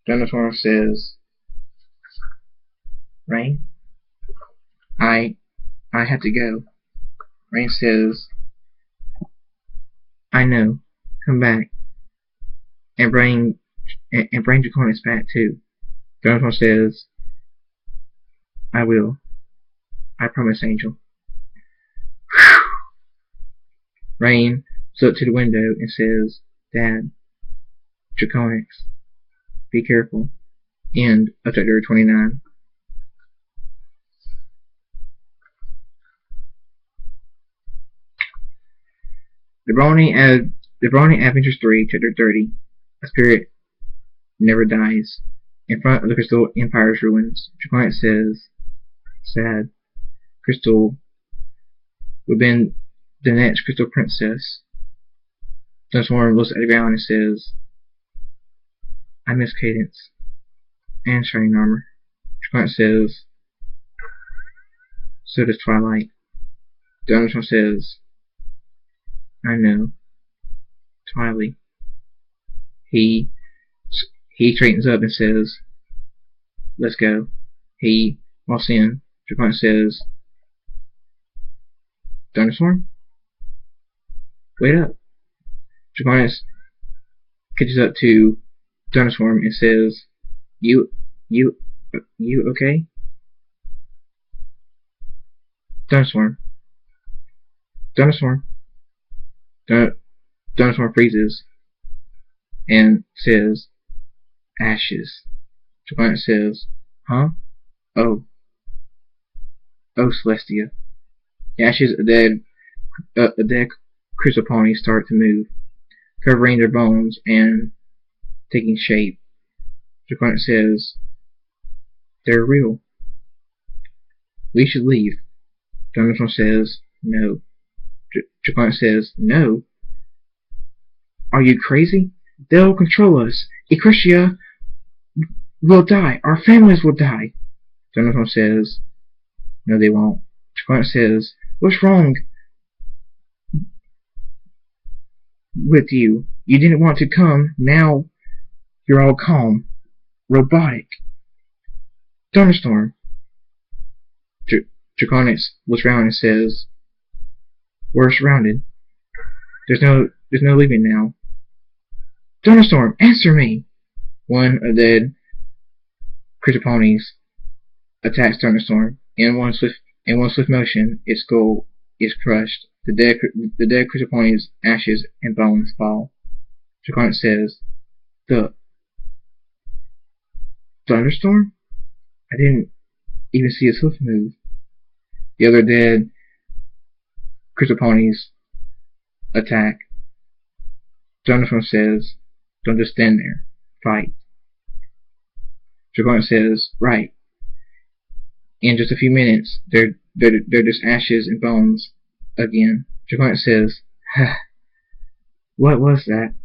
Thunderstorm says, Rain? I have to go. Rain says, I know. Come back. And bring Draconis back too. Thunderstorm says, I will. I promise, Angel. Rain looks up to the window and says, Dad, Draconis, be careful. End of chapter 29. The Brony Adventures 3, Chapter 30. A spirit never dies. In front of the Crystal Empire's ruins, Draconis says, sad, Crystal would have been the next Crystal Princess. Thunderstorm looks at the ground and says, I miss Cadence and Shining Armor. Draconis says, so does Twilight. Thunderstorm says, I know. Twilight. He straightens up and says, let's go. He walks in. Draconis says, Thunderstorm? Wait up. Draconis catches up to Thunderstorm and says, You okay? Thunderstorm. Thunderstorm freezes and says, ashes. Draconis says, huh? Oh, Celestia. The ashes of dead crystal ponies start to move, covering their bones and taking shape. Draconis says, they're real. We should leave. Thunderstorm says, no. Draconis says, no. Are you crazy? They'll control us. Equestria will die. Our families will die. Thunderstorm says, no, they won't. Draconis says, what's wrong with you? You didn't want to come. Now you're all calm. Robotic. Thunderstorm. Draconis looks around and says, we're surrounded. There's no leaving now. Thunderstorm, answer me! One of the dead crystal ponies attacks Thunderstorm. In one swift motion, its skull is crushed. The dead crystal pony's ashes and bones fall. Draconis says, the Thunderstorm? I didn't even see its hoof move. The other dead crystal ponies attack. Thunderstorm says, don't just stand there. Fight. Draconis says, right. In just a few minutes, they're just ashes and bones again. Draconis says, what was that?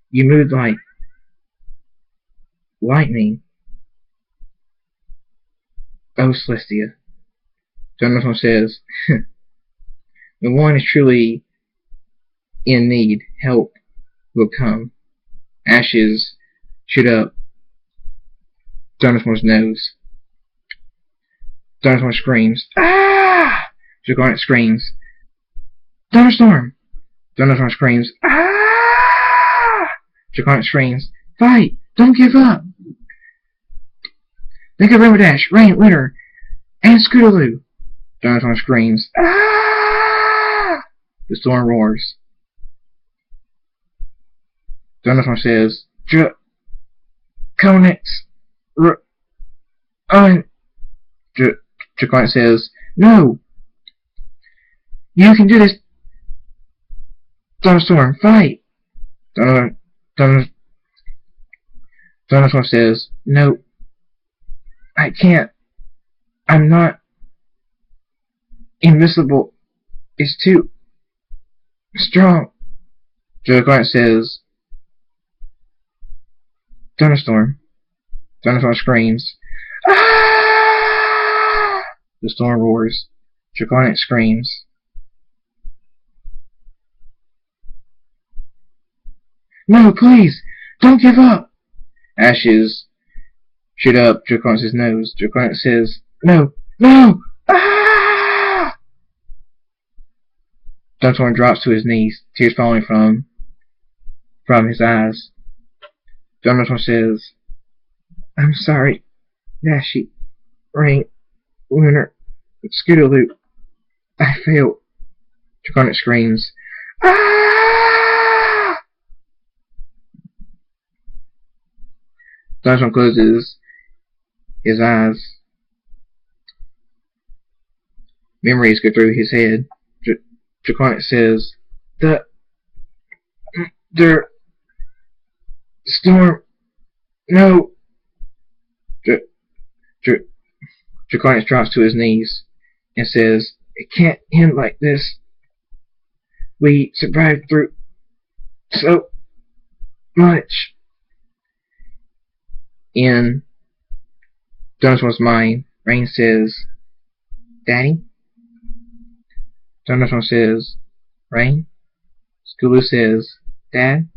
You moved like lightning. Oh, Celestia. Thunderstorm says, when one is truly in need, help will come. Ashes shoot up Thunderstorm's nose. Thunderstorm screams, ah! Draconis screams, Thunderstorm! Thunderstorm screams, ah! Draconis screams, fight! Don't give up! Think of Rainbow Dash, Rain, Winter, and Scootaloo! Thunderstorm screams, ah! The storm roars. Thunderstorm says, Draconis, Draconis says, no! You can do this! Thunderstorm, fight! Thunderstorm says, no, I can't. I'm not invisible. It's too strong. Draconis says, Thunderstorm. Thunderstorm screams, ah! The storm roars. Draconis screams. No, please! Don't give up! Ashes shoot up Draconis' nose. Draconis says, No! No! Ah! Dunstorm drops to his knees, tears falling from his eyes. Dunstorm says, I'm sorry, Dashi, Rain, Lunar, Scootaloo. I failed. Draconis screams, Ah! Dunstorm closes his eyes. Memories go through his head. Draconis says, The storm, no. Draconis drops to his knees and says, It can't end like this. We survived through so much. In Dunstorm's mind, Rain says, Daddy? Dunstorm says, Rain? Scootaloo says, Dad?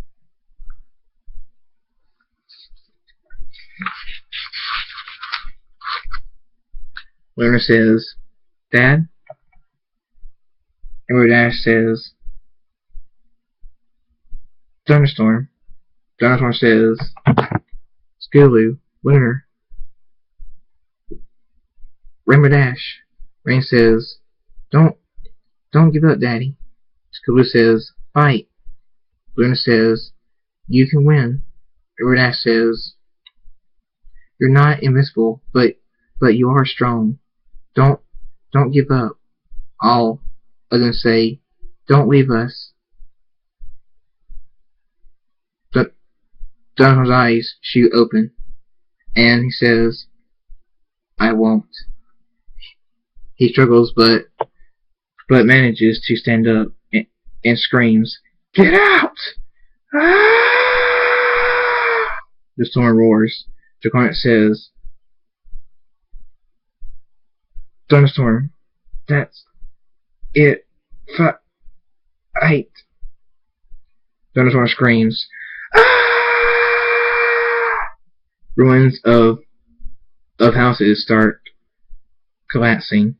Lunar says, Dad? Ember Dash says, Thunderstorm. Thunderstorm says, Scootaloo, Lunar. Rainbow Dash. Rain says, Don't give up, Daddy. Scootaloo says, Fight. Lunar says, You can win. Rainbow Dash says, You're not invincible, but you are strong. Don't give up. All of them say, Don't leave us. Dunstorm's eyes shoot open, and he says, I won't. He struggles, but manages to stand up and screams, Get out! Ah! The storm roars. Draconis says, Thunderstorm, that's it. Fight. Thunderstorm screams, Ah! Ruins of houses start collapsing.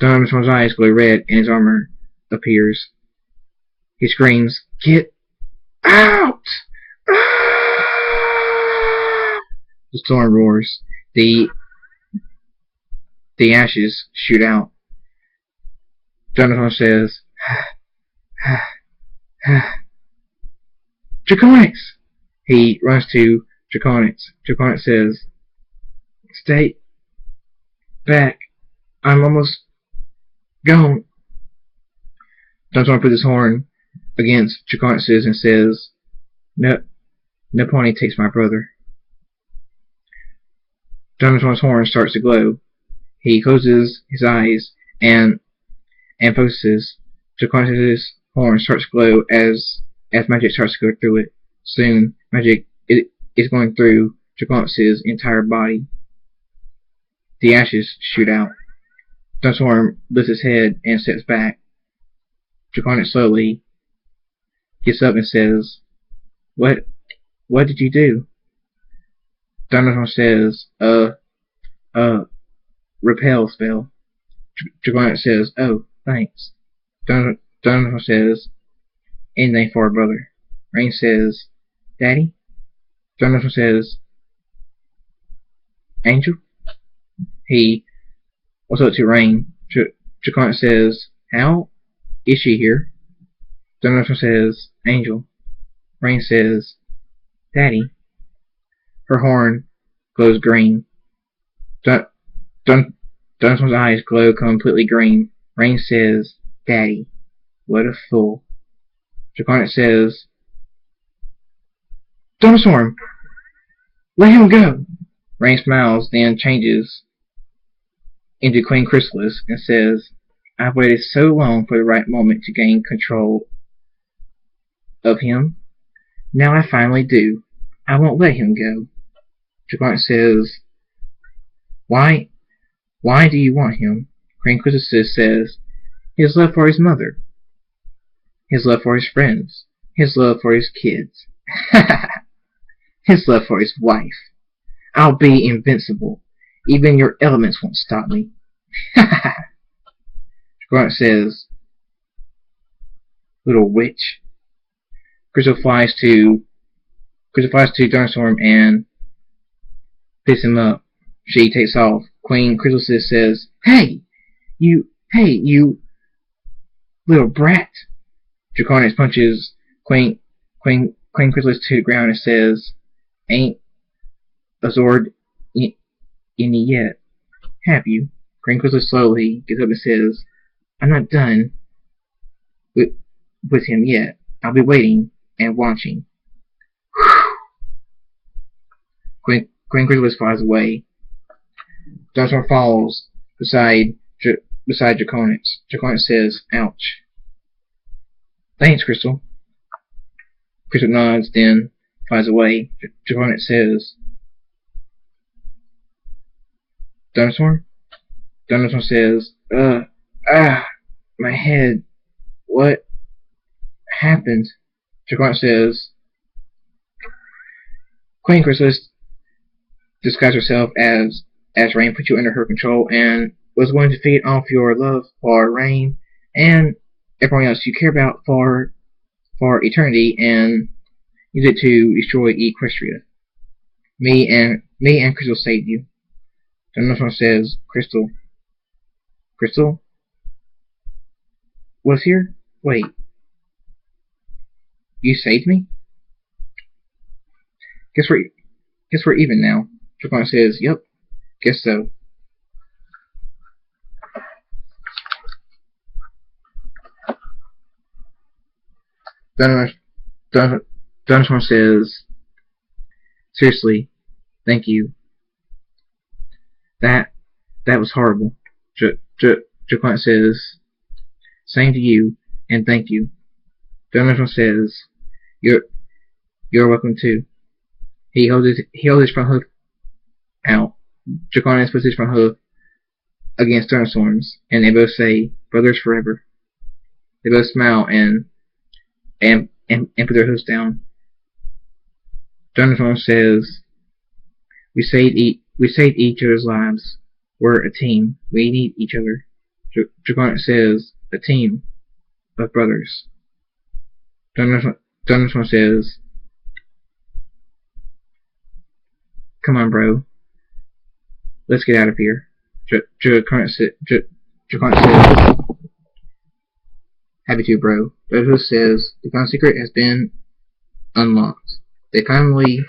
Thunderstorm's eyes glow red and his armor appears. He screams, Get out! Ah! The storm roars. The ashes shoot out. Thunderstorm says, Draconis! He runs to Draconis. Draconis says, Stay back. I'm almost gone. Thunderstorm puts his horn against Draconis' and says, No pony takes my brother. Thunderstorm's horn starts to glow. He closes his eyes and focuses. Draconis' horn starts to glow as magic starts to go through it. Soon, magic is going through Draconis' entire body. The ashes shoot out. Thunderstorm lifts his head and steps back. Draconis slowly gets up and says, What did you do? Thunderstorm says, repel spell. Draconis says, Oh, thanks. Thunderstorm says, Anything for a brother. Rain says, Daddy? Thunderstorm says, Angel? He walks up to Rain. Draconis says, How is she here? Thunderstorm says, Angel. Rain says, Daddy. Her horn glows green. Thunderstorm's eyes glow completely green. Rain says, Daddy. What a fool. Draconis says, Thunderstorm! Let him go! Rain smiles, then changes into Queen Chrysalis and says, I've waited so long for the right moment to gain control of him. Now I finally do. I won't let him go. Draconis says, Why do you want him? Queen Chrysalis says, His love for his mother. His love for his friends. his love for his kids, his love for his wife. I'll be invincible. Even your elements won't stop me. Grunt says, little witch. Crystal flies to Thunderstorm and picks him up. She takes off. Queen Chrysalis says, Hey, you little brat. Draconis punches Queen Chrysalis to the ground and says, Ain't absorbed any yet, have you? Queen Chrysalis slowly gets up and says, I'm not done with him yet. I'll be waiting and watching. Queen Chrysalis flies away. Thunderstorm falls beside Draconis. Draconis says, Ouch. Thanks, Crystal. Crystal nods, then flies away. Draconis says, Thunderstorm? Thunderstorm says, my head. What happened? Draconis says, Queen Chrysalis disguised herself as Rain, put you under her control, and was going to feed off your love for Rain and everyone else you care about for eternity, and use it to destroy Equestria. Me and Crystal saved you. Thunderstorm says, Crystal was here? Wait. You saved me? Guess we're even now. Draconis says, Yep, guess so. Thunderstorm says, Seriously, thank you. That was horrible. Draconis says, Same to you, and thank you. Thunderstorm says, You're welcome too. He holds his front hoof out. Draconis puts his front hoof against Thunderstorm's, and they both say, Brothers forever. They both smile and put their hoofs down. Thunderstorm says, We saved each other's lives. We're a team. We need each other. Draconis says, A team of brothers. Thunderstorm says, Come on, bro. Let's get out of here. Draconis says, Happy to, bro. Dodo says, The final secret has been unlocked. They finally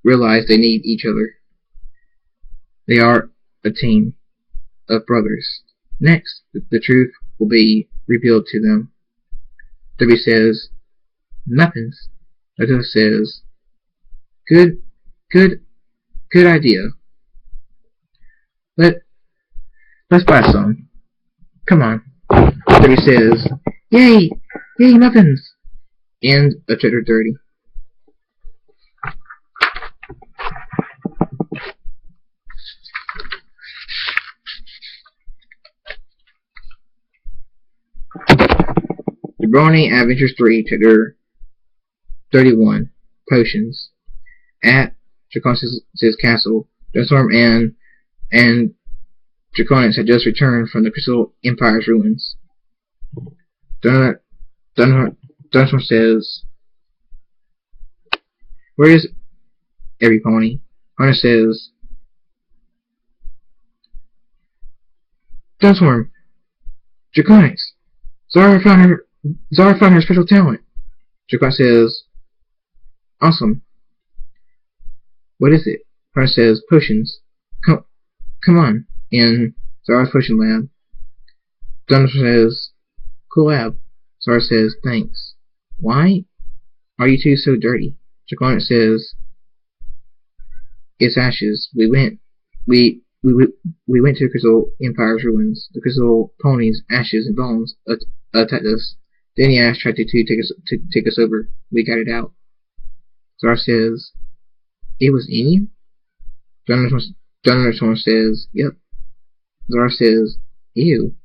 realize they need each other. They are a team of brothers. Next, the truth will be revealed to them. W says, Nothings. Dodo says, Good idea. Let's buy some. Come on. W says, Yay, muffins. End of chapter 30. The Brony Adventures 3, chapter 31. Potions. At Draconis' castle, Thunderstorm and Draconis had just returned from the Crystal Empire's ruins. Thunderstorm says, Where is every pony? Hunter says, Thunderstorm, Draconis, Zara found her special talent. Draconis says, Awesome. What is it? Hunter says, Potions. Come on. In Zara's potion lab. Thunderstorm says, Cool lab. Zara says, Thanks. Why are you two so dirty? Draconis says, It's ashes. We went to the Crystal Empire's ruins. The Crystal Ponies, ashes and bones attacked us. Then the Ash tried to take us over. We got it out. Zara says, It was in you? Thunderstorm says, Yep. Zara says, Ew.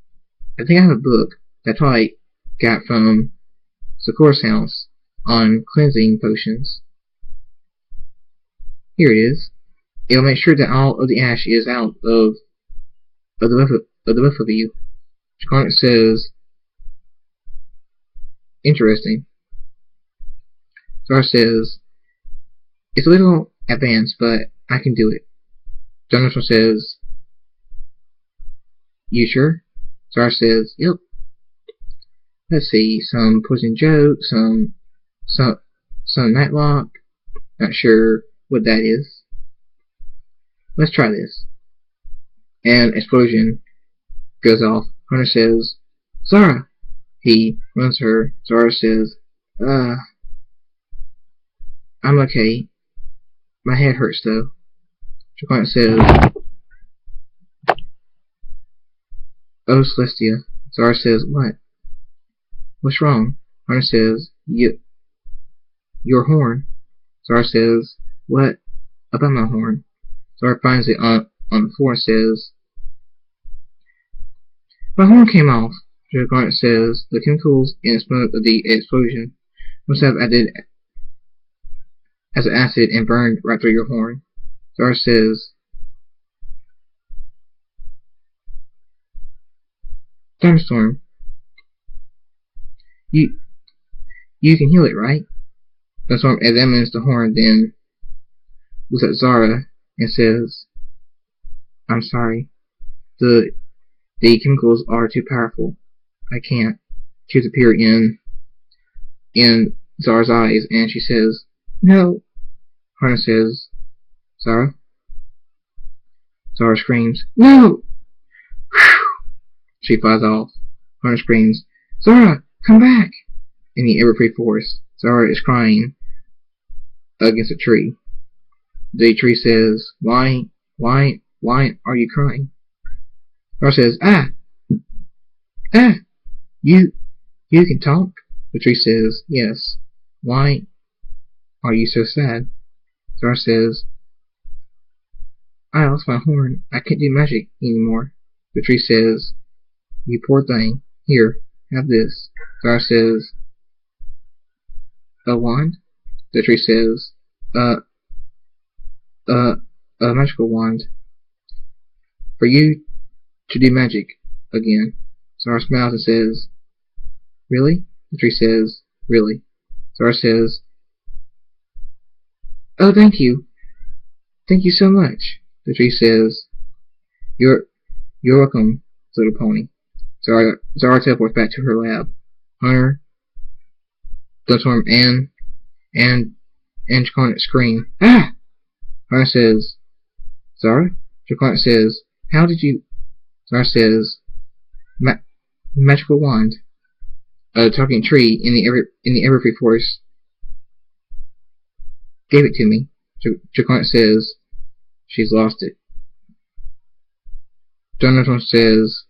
I think I have a book that I got from Sakura's house on cleansing potions. Here it is. It'll make sure that all of the ash is out of the both of you. Scarlet says, interesting. Zara says, it's a little advanced, but I can do it. Jonathan says, you sure? Zara says, yep. Let's see, some poison joke, some nightlock. Not sure what that is. Let's try this. An explosion goes off. Hunter says, Zara! He runs her. Zara says, I'm okay. My head hurts though. Jaquan says, oh, Celestia. Zara says, what? What's wrong? Hunter says, your horn. Zara says, what about my horn? Zara finds it on the floor and says, my horn came off. Garnet says, the chemicals in the smoke of the explosion must have acted as an acid and burned right through your horn. Zara says, Thunderstorm, you can heal it, right? Thunderstorm examines the horn, then looks at Zara and says, I'm sorry. The chemicals are too powerful. I can't. Tears appear in Zara's eyes, and she says, no. Hunter says, Zara? Zara screams, no! She flies off. Hunter screams, Zara, come back! In the ever-free forest, Zara is crying against a tree. The tree says, why are you crying? Zara says, you can talk? The tree says, yes. Why are you so sad? Zara says, I lost my horn. I can't do magic anymore. The tree says, you poor thing. Here, have this. Zara says, a wand? The tree says, a magical wand. For you to do magic again. Zara smiles and says, really? The tree says, really. Zara says, oh, thank you. Thank you so much. The tree says, you're welcome, little pony. Zara teleports back to her lab. Hunter, Thunderstorm, and Jacarnet scream, ah! Hunter says, Zara? Jacarnet says, how did you... Zara says, magical wand. A talking tree in the everfree forest gave it to me. Jacarnet says, she's lost it. Jonathan says,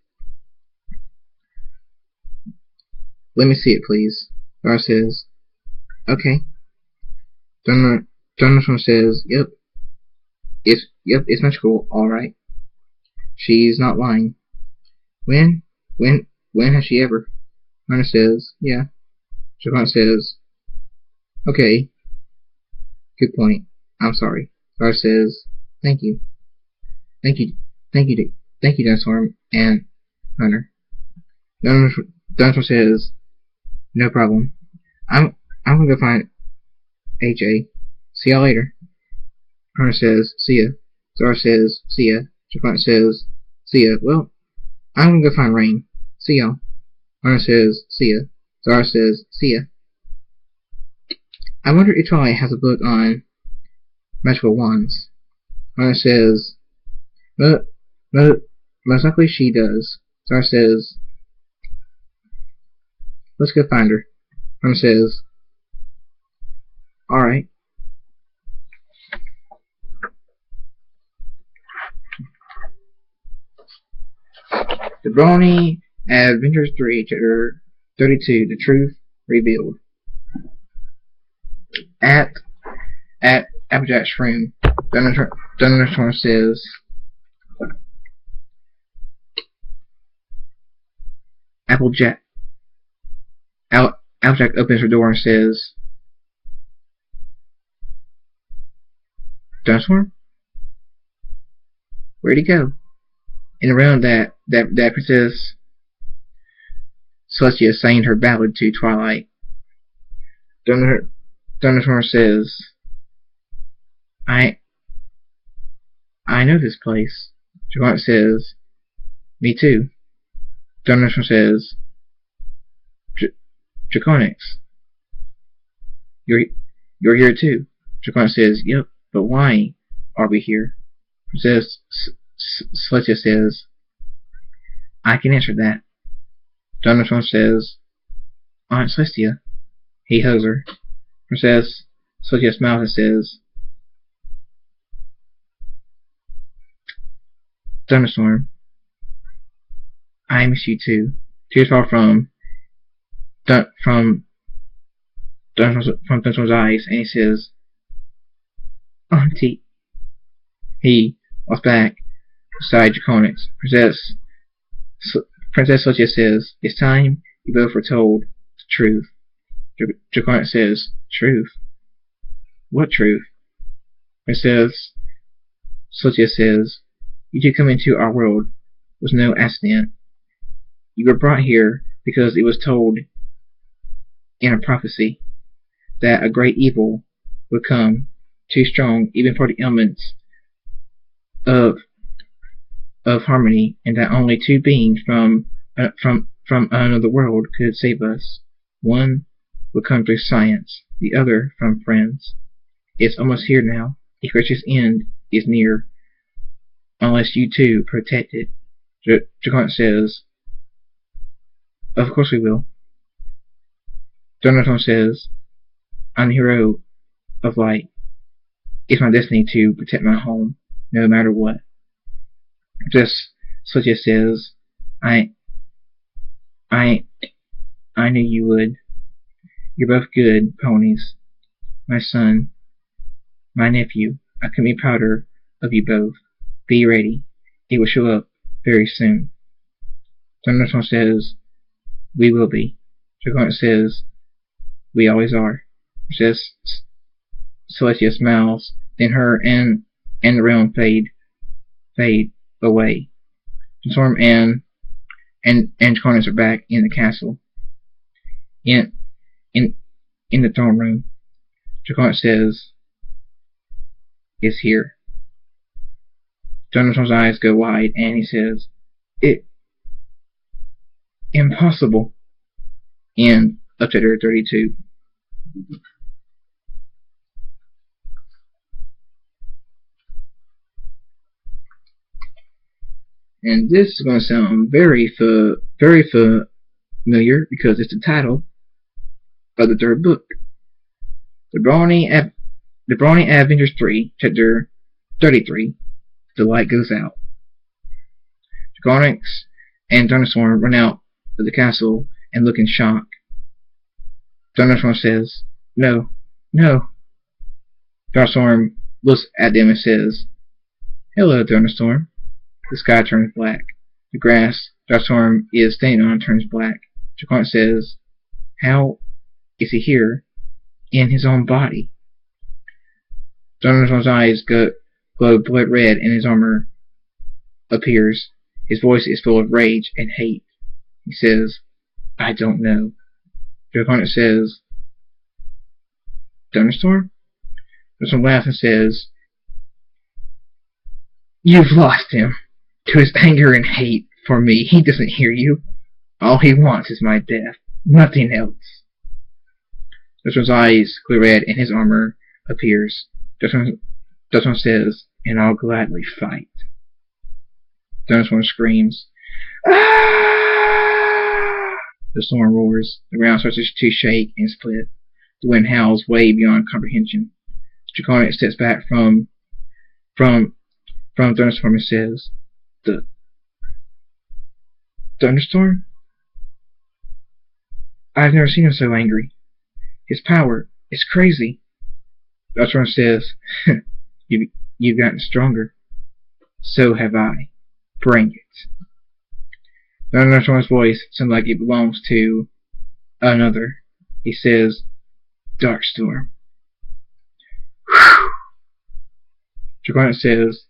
let me see it, please. Zara says, okay. Jonathan says, yep, it's magical, alright. She's not lying. When has she ever? Hunter says, yeah. Javon says, okay. Good point. I'm sorry. Zara says, thank you. Thank you, Dinosaur and Hunter. Dinosaur says, no problem. I'm gonna go find AJ. See ya later. Hunter says, see ya. Zara says, see ya. Javon says, see ya. Well, I'm gonna go find Rain. See y'all. Hunter says, see ya. Zara says, see ya. I wonder if Twilight has a book on magical wands. Hunter says, most likely she does. Zara says, let's go find her. Hunter says, alright. The Brony Adventures 3, Chapter 32, The Truth Revealed. At Applejack's room, Thunderstorm says, Applejack opens her door and says, Thunderstorm? Where'd he go? And around that Princess Celestia sang her ballad to Twilight. Thunderstorm says, I know this place. Twilight says, me too. Thunderstorm says, Draconix, you're here too. Draconix says, yep, but why are we here? Princess Celestia says, I can answer that. Thunderstorm says, Aunt Celestia. He hugs her. Princess Celestia smiles and says, Thunderstorm, I miss you too. Tears fall from Thunderstorm's eyes, and he says, Auntie. He walks back beside Draconix. Princess Celestia says, it's time you both were told the truth. Draconix says, truth? What truth? Princess Celestia says, you two come into our world was no accident. You were brought here because it was told in a prophecy that a great evil would come, too strong even for the elements of harmony, and that only two beings from another world could save us. One would come through science, the other from friends. It's almost here now. A gracious end is near, unless you two protect it. Draconix says, of course we will. Thunderstorm says, I'm the hero of light. It's my destiny to protect my home, no matter what. Just Celestia says, I knew you would. You're both good ponies. My son, my nephew. I couldn't be prouder of you both. Be ready. It will show up very soon. Thunderstorm says, we will be. Draconix says, we always are. Just Celestia smiles, then her and the realm fade away. Storm and Draconix are back in the castle. In the throne room. Draconix says, it's here. Thunderstorm's eyes go wide and he says, impossible. And up to 32. And this is going to sound very familiar because it's the title of the third book. The Brony Adventures 3, Chapter 33. The light goes out. Draconix and Thunderstorm run out of the castle and look in shock. Thunderstorm says, no. Thunderstorm looks at them and says, hello, Thunderstorm. The sky turns black. The grass Thunderstorm is standing on turns black. Draconix says, how is he here in his own body? Thunderstorm's eyes glow blood red and his armor appears. His voice is full of rage and hate. He says, I don't know. Draconix says, Thunderstorm? Thunderstorm laughs and says, you've lost him. To his anger and hate for me, he doesn't hear you. All he wants is my death. Nothing else. Thunderstorm's eyes glow red and his armor appears. Thunderstorm says, and I'll gladly fight. Thunderstorm screams, ah! The storm roars. The ground starts to shake and split. The wind howls way beyond comprehension. Draconix steps back from Thunderstorm and says, the Thunderstorm? I've never seen him so angry. His power is crazy. Thunderstorm says, you've gotten stronger. So have I. Bring it. Thunderstorm's voice sounds like it belongs to another. He says, Dark storm. Dragonet says,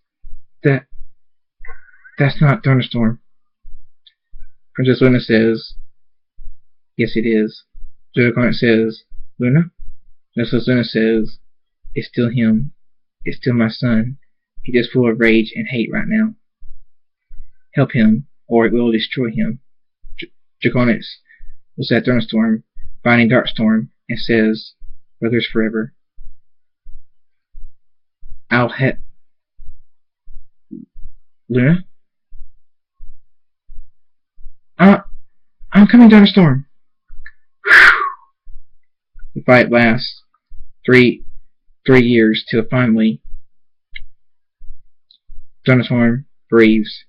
That's not thunderstorm. Princess Luna says, Yes, it is. Dragonet says, Luna? Princess Luna says, It's still him. It's still my son. He's just full of rage and hate right now. Help him, or it will destroy him. Dragonet looks at Thunderstorm, finding Darkstorm, and says, Brothers forever. I'll help. Luna? I'm coming, Thunderstorm. The fight lasts 3 years till finally Thunderstorm breathes.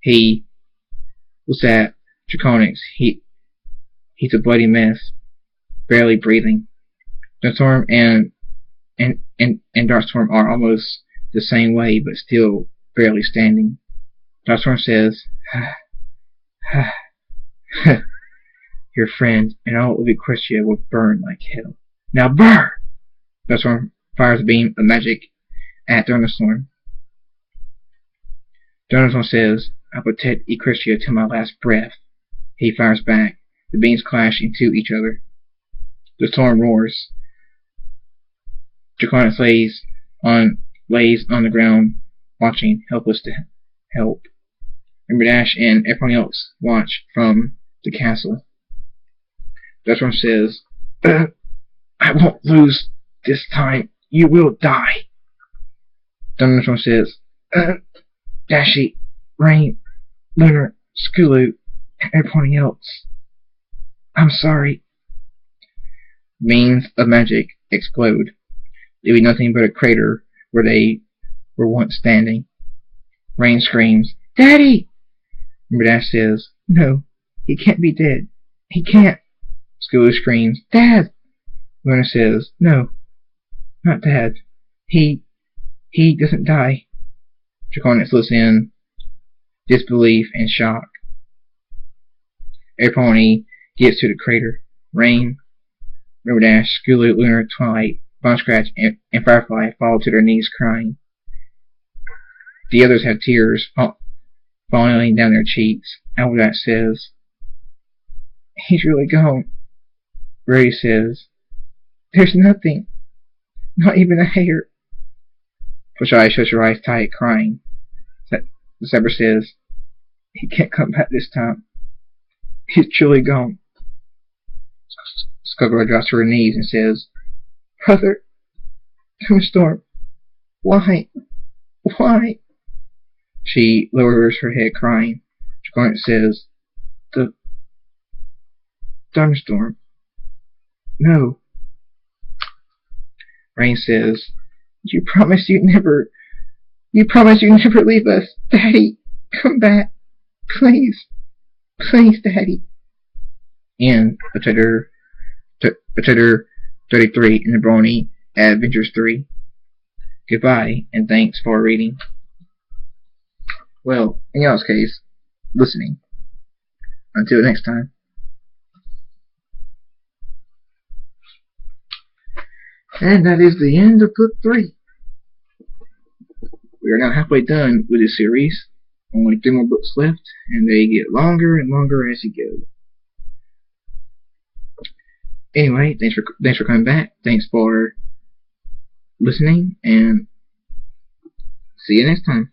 He looks at Draconix. He's a bloody mess, barely breathing. Thunderstorm and Darkstorm are almost the same way, but still barely standing. Darkstorm says, Your friend and all of Equestria will burn like hell. Now burn! Darkstorm fires a beam of magic at Thunderstorm. Thunderstorm says, I'll protect Equestria till my last breath. He fires back. The beams clash into each other. The storm roars. Draconix lays on the ground, watching, helpless to help. Dash and everyone else watch from the castle. Dastorm says, I won't lose this time. You will die. Thunderstorm says, Dashi, Rain, Lunar, Skulu, and everyone else. I'm sorry. Beams of magic explode, leaving nothing but a crater where they were once standing. Rain screams, Daddy! Dash says, No, he can't be dead. He can't. Skulu screams, Dad! Luna says, No, not Dad. He doesn't die. Draconix looks in disbelief and shock. Everyone gets to the crater. Rain, Dash, Skulu, Lunar, Twilight, Bon Scratch, and Firefly fall to their knees crying. The others have tears falling down their cheeks. Albert says, He's really gone. Brady says, There's nothing. Not even a hair. Flasheye shuts her eyes tight, crying. The Zebra says, He can't come back this time. He's truly gone. Skullgirl drops to her knees and says, Brother, Thunderstorm, why? Why? She lowers her head, crying. Draconix says, The Thunderstorm. No. Rain says, You promised you'd never leave us. Daddy, come back. Please. Please, Daddy. And Potato 33 in the Brony Adventures 3. Goodbye, and thanks for reading. Well, in y'all's case, listening. Until next time. And that is the end of book 3. We are now halfway done with this series. Only 3 more books left, and they get longer and longer as you go. Anyway, thanks for coming back. Thanks for listening, and see you next time.